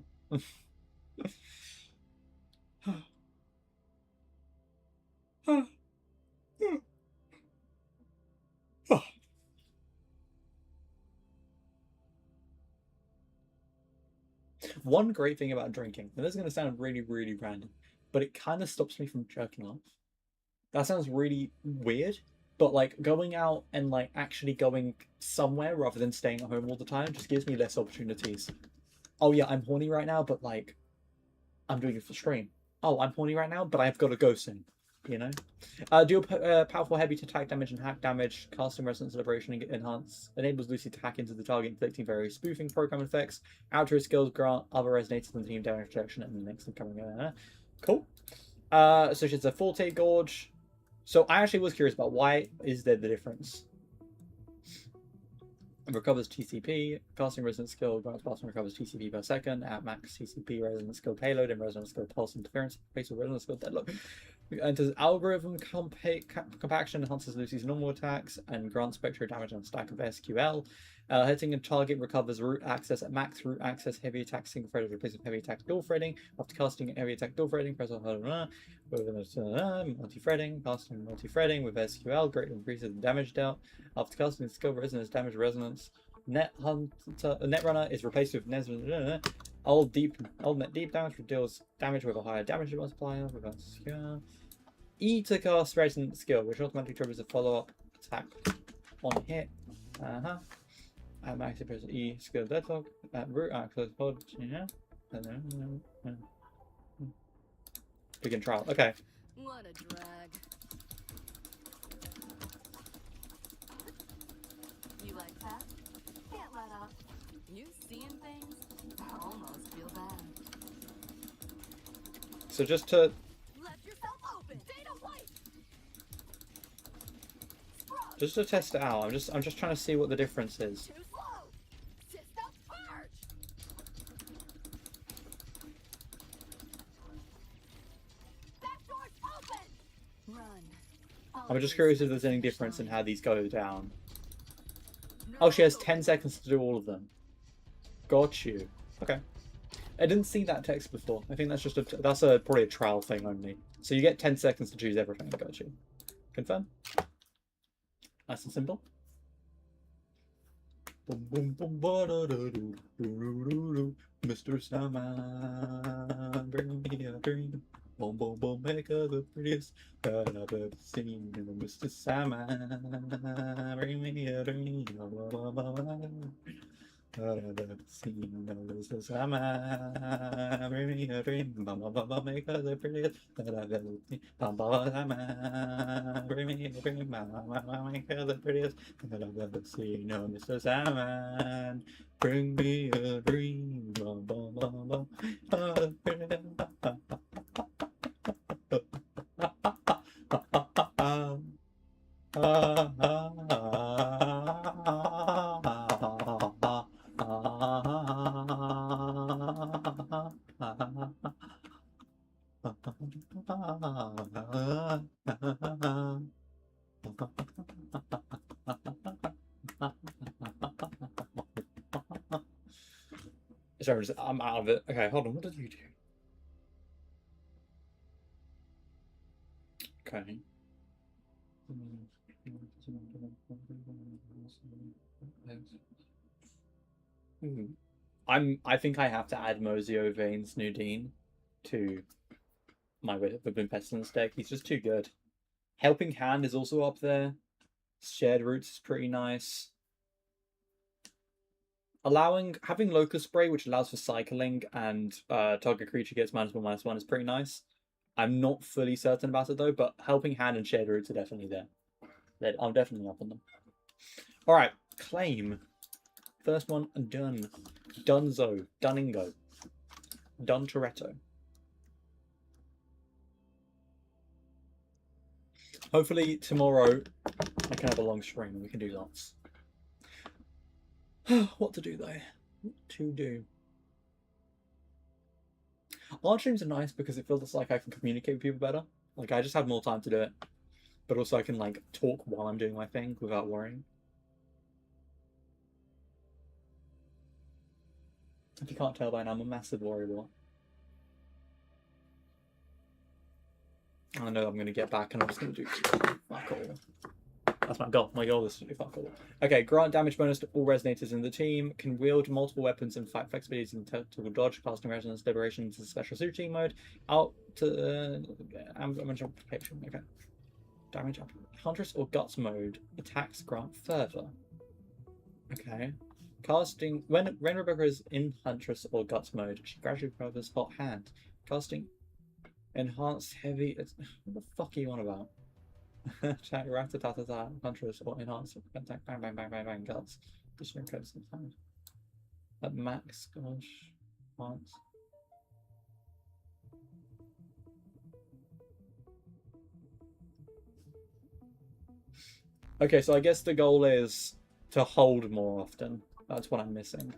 One great thing about drinking, and this is going to sound really, really random, but it kind of stops me from jerking off. That sounds really weird, but like going out and like actually going somewhere rather than staying at home all the time just gives me less opportunities. Oh yeah, I'm horny right now, but like I'm doing it for stream. oh, I'm horny right now, but I've got to go soon. You know? Deal powerful heavy to attack damage and hack damage. Casting Resonance Liberation Enhance. Enables Lucy to hack into the target, inflicting various spoofing program effects. Outer skills grant other resonators in the team damage protection and the next incoming. Cool. So she's a Forte Gorge. So I actually was curious about why is there the difference? Recovers TCP, casting resonance skill, grants blast and recovers TCP per second at max TCP, resonance skill payload, and resonance skill pulse interference, face with resonance skill deadlock. Enters algorithm compaction, enhances Lucy's normal attacks, and grants spectral damage on stack of SQL. Hitting a target recovers root access at max root access, heavy attack single threaded replacing heavy attack dual threading. After casting heavy attack dual threading, press on multi-threading, casting multi-threading with SQL, greatly increases the damage dealt. After casting skill resonance damage resonance, net runner is replaced with old net deep damage, which deals damage with a higher damage multiplier. E to cast resonance skill, which automatically triggers a follow-up attack on hit. At max press E skill deadlock at root access pod. Yeah. Begin trial. Okay. What a drag. You like that? Can't let up. You seeing things? I almost feel bad. So just to Let yourself open. Data white. test it out, I'm just trying to see what the difference is. Too slow. System purge. Back doors open. Run. I'm just curious if there's any difference in how these go down. Oh, she has 10 seconds to do all of them. Got you. Okay. I didn't see that text before. I think that's just probably a trial thing only. So you get 10 seconds to choose everything. Got you. Confirm. Nice and simple. Mr. Sandman, bring me a dream. Boom, boom, boom, make her the prettiest that I've ever seen. Mr. Sandman, bring me a dream. That I've ever seen. Mr. Sandman, bring me a dream. Make her the prettiest that I've ever seen. Sandman, bring me a dream. Make her the prettiest that I've ever seen. Oh, Mr. Sandman, bring me a dream. Sorry, I'm out of it. Okay, hold on. What did you do? Okay. I think I have to add Mozio Vane's Nudine to my Within Pestilence deck. He's just too good. Helping Hand is also up there. Shared Roots is pretty nice. Having Locust Spray, which allows for cycling and target creature gets -1/-1 is pretty nice. I'm not fully certain about it though, but Helping Hand and Shared Roots are definitely there. I'm definitely up on them. Alright, claim. First one done. Dunzo. Dunningo. Dun Toretto. Hopefully tomorrow I can have a long stream and we can do lots. What to do though? What to do? Live streams are nice because it feels like I can communicate with people better. Like I just have more time to do it. But also I can like talk while I'm doing my thing without worrying. If you can't tell by now, I'm a massive worrywart. I know I'm going to get back and I'm just going to do fuck all. That's my goal. My goal is to do fuck all. Okay, grant damage bonus to all resonators in the team. Can wield multiple weapons and fight flexibility and tactical dodge. Casting resonance liberation into special suiting mode. Out to amplification. Okay. Damage up. Huntress or guts mode. Attacks grant further. Okay. Casting when Rebecca is in Huntress or Guts mode, she gradually recovers Hot Hand. Casting Enhanced heavy. What the fuck are you on about? Chat rat-a-tat-tat-tat. Contras or enhanced attack. Bang bang bang bang bang. Guts. Additional credits sometimes. At max, gosh. Enhanced. Okay, so I guess the goal is to hold more often. That's what I'm missing.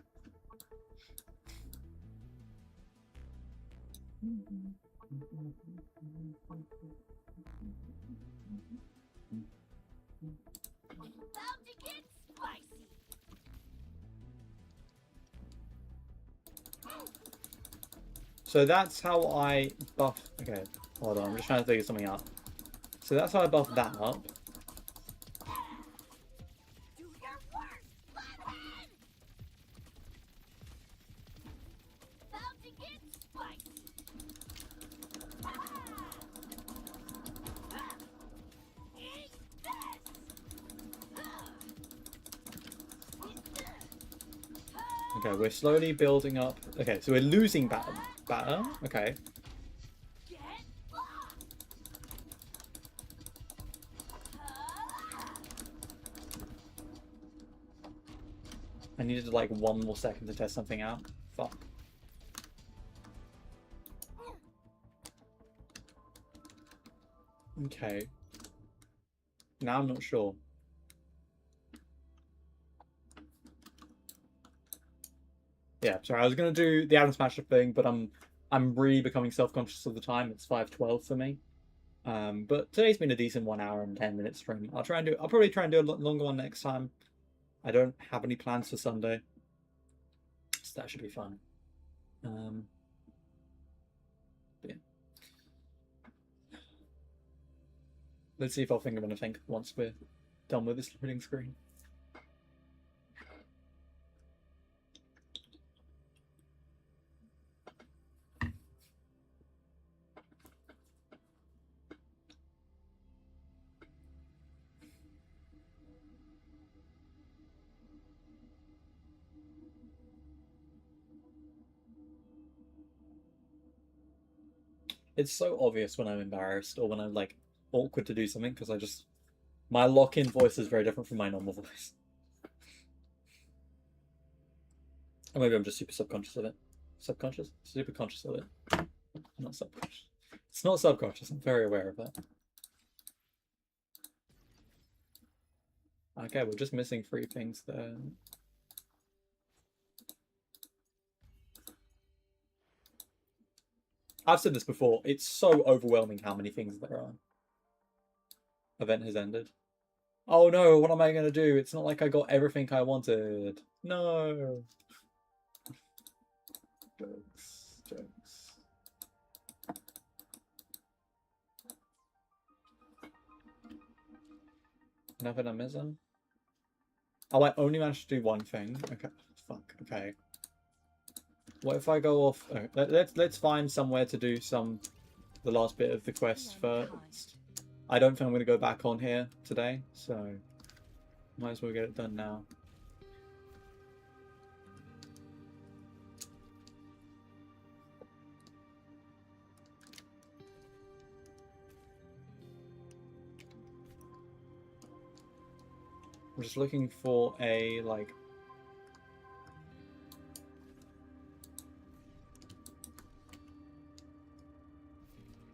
About to get spicy. So that's how I buff. Okay, hold on. I'm just trying to figure something out. So that's how I buff that up. Do your worst, flathead! About to get spicy. Eat this! Okay, we're slowly building up. Okay, so we're losing batter. Okay. Get lost! I needed like 1 more second to test something out. Fuck. Okay. Now I'm not sure. Yeah, sorry, I was gonna do the Adam Smasher thing, but I'm really becoming self-conscious of the time. It's 5:12 for me. But today's been a decent 1 hour and 10 minute stream. I'll probably try and do a longer one next time. I don't have any plans for Sunday, so that should be fun. Yeah. Let's see if I'll think of anything once we're done with this loading screen. It's so obvious when I'm embarrassed or when I'm like awkward to do something because my lock-in voice is very different from my normal voice. Or maybe I'm just super subconscious of it. Subconscious? Super conscious of it. I'm not subconscious. It's not subconscious, I'm very aware of that. Okay, we're just missing 3 things there. I've said this before, it's so overwhelming how many things there are. Event has ended. Oh no, what am I going to do? It's not like I got everything I wanted. No. Jokes. Nothing I'm missing? Oh, I only managed to do 1 thing. Okay, fuck, okay. What if I go off? Oh, let's find somewhere to do the last bit of the quest first. I don't think I'm going to go back on here today, so might as well get it done now. I'm just looking for a like.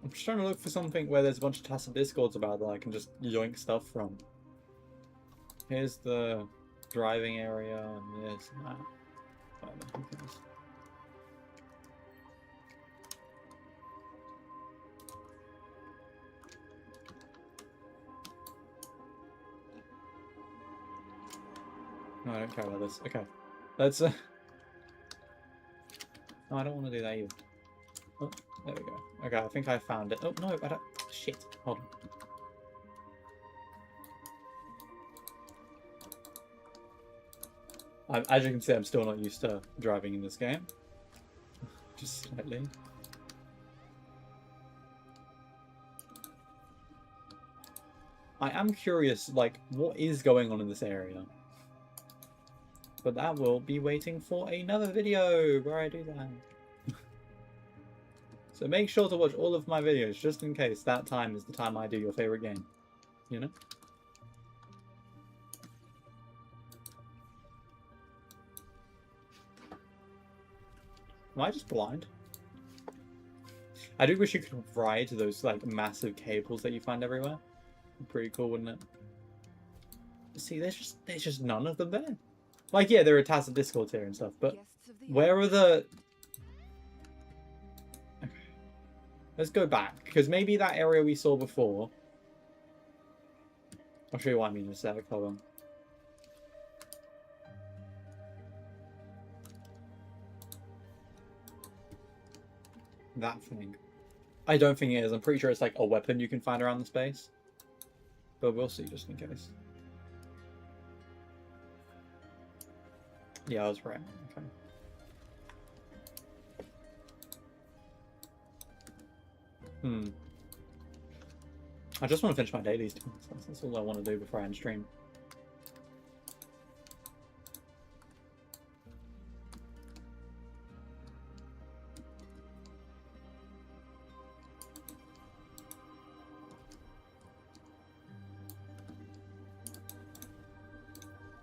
I'm just trying to look for something where there's a bunch of tacit discords about that I can just yoink stuff from. Here's the driving area, and this and that. Who cares? No, I don't care about this. Okay. Let's... No, I don't want to do that either. Oh, there we go. Okay, I think I found it. Oh, no, I don't... Shit. Hold on. As you can see, I'm still not used to driving in this game. Just slightly. I am curious, like, what is going on in this area? But that will be waiting for another video where I do that. So make sure to watch all of my videos, just in case that time is the time I do your favorite game. You know? Am I just blind? I do wish you could ride those like massive cables that you find everywhere. Pretty cool, wouldn't it? See, there's just none of them there. Like, yeah, there are tabs of Discord here and stuff, but where are the... Okay. Let's go back, because maybe that area we saw before... I'll show you what I mean in a sec, hold on. That thing. I don't think it is. I'm pretty sure it's like a weapon you can find around the space. But we'll see, just in case. Yeah, I was right. Okay. I just want to finish my dailies. That's all I want to do before I end stream.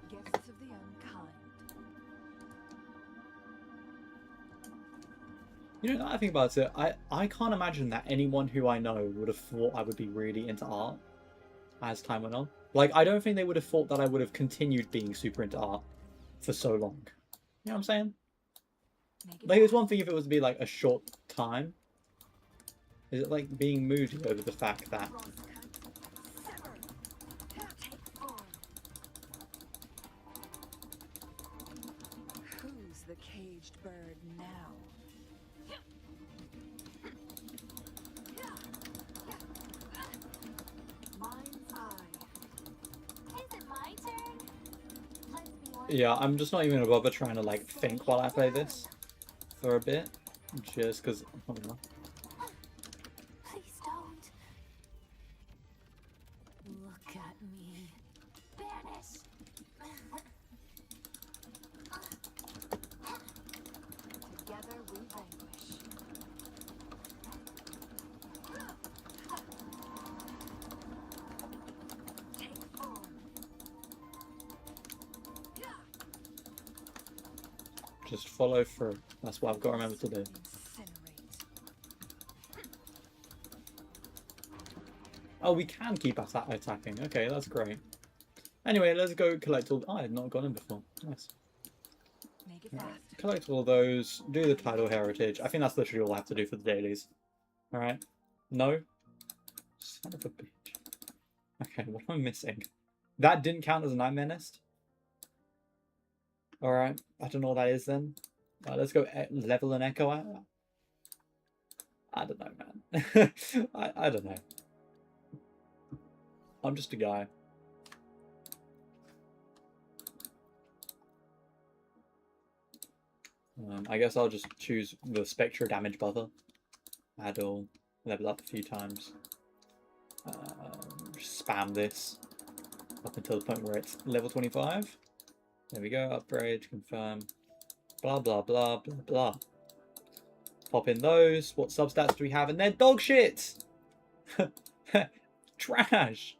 Guests of the unkind. You know, now I think about it, I can't imagine that anyone who I know would have thought I would be really into art as time went on. Like, I don't think they would have thought that I would have continued being super into art for so long. You know what I'm saying? Like, it's one thing if it was to be, like, a short time. Is it, like, being moody over the fact that... Who's the caged bird now? Yeah, I'm just not even gonna bother trying to, like, think while I play this for a bit. Just because... I don't know. Please don't. Look at me. Vanish. Together we vanquish. Take form. Just follow through. That's what I've got to remember to do. Oh, we can keep attacking. Okay, that's great. Anyway, let's go collect all... Oh, I had not gone in before. Nice. Right. Collect all those. Do the title heritage. I think that's literally all I have to do for the dailies. Alright. No? Son of a bitch. Okay, what am I missing? That didn't count as a nightmare nest? Alright, I don't know what that is then. Let's go level an echo out. I don't know, man. I don't know. I'm just a guy. I guess I'll just choose the Spectra damage buffer. Add all. Level up a few times. Just spam this up until the point where it's level 25. There we go, upgrade, confirm, blah, blah, blah, blah, blah. Pop in those. What substats do we have? And they're dog shit! Trash!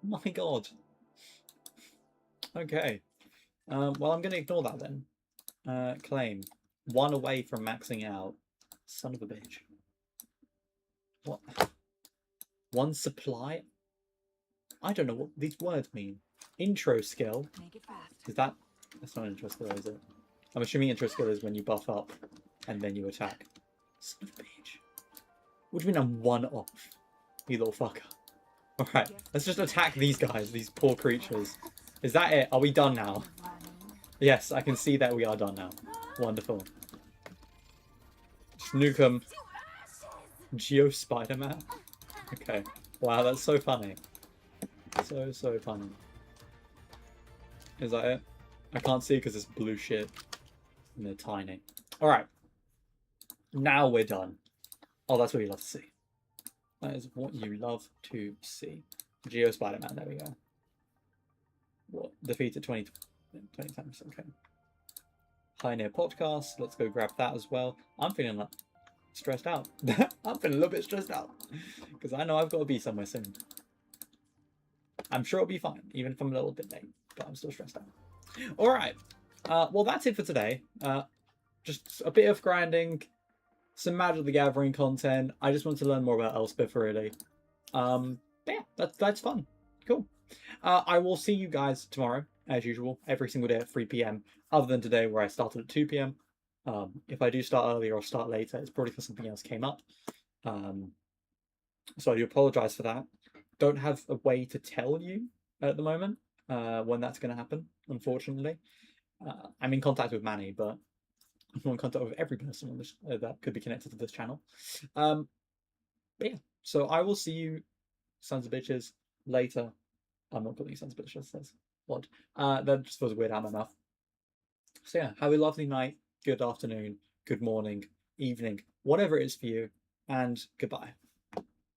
My god. Okay. Well, I'm going to ignore that then. Claim. 1 away from maxing out. Son of a bitch. What? 1 supply? I don't know what these words mean. Intro skill. Make it fast. Is that... That's not intro skill, is it? I'm assuming intro skill is when you buff up and then you attack. Son of a bitch. What do you mean I'm 1 off? You little fucker. Alright, let's just attack these guys, these poor creatures. Is that it? Are we done now? Yes, I can see that we are done now. Wonderful. Just nuke 'em. Geo Spider-Man? Okay. Wow, that's so funny. So funny. Is that it? I can't see because it's blue shit. And they're tiny. Alright. Now we're done. Oh, that's what you love to see. That is what you love to see. Geo Spider-Man, there we go. What? Defeated 20 times, okay. Pioneer Podcast, let's go grab that as well. I'm feeling like... stressed out. I'm feeling a little bit stressed out because I know I've got to be somewhere soon. I'm sure it'll be fine, even if I'm a little bit late, but I'm still stressed out. All right. Well, that's it for today. Just a bit of grinding, some Magic the Gathering content. I just want to learn more about Elspeth, really. But yeah, that's fun. Cool. I will see you guys tomorrow, as usual, every single day at 3 p.m. Other than today, where I started at 2 p.m. If I do start earlier or start later, it's probably because something else came up. So I do apologize for that. Don't have a way to tell you at the moment when that's going to happen, unfortunately. I'm in contact with Manny, but I'm not in contact with every person on this, that could be connected to this channel. But yeah, so I will see you, sons of bitches, later. I'm not calling you sons of bitches, that's odd. That just feels weird out of my mouth. So yeah, have a lovely night, good afternoon, good morning, evening, whatever it is for you, and goodbye.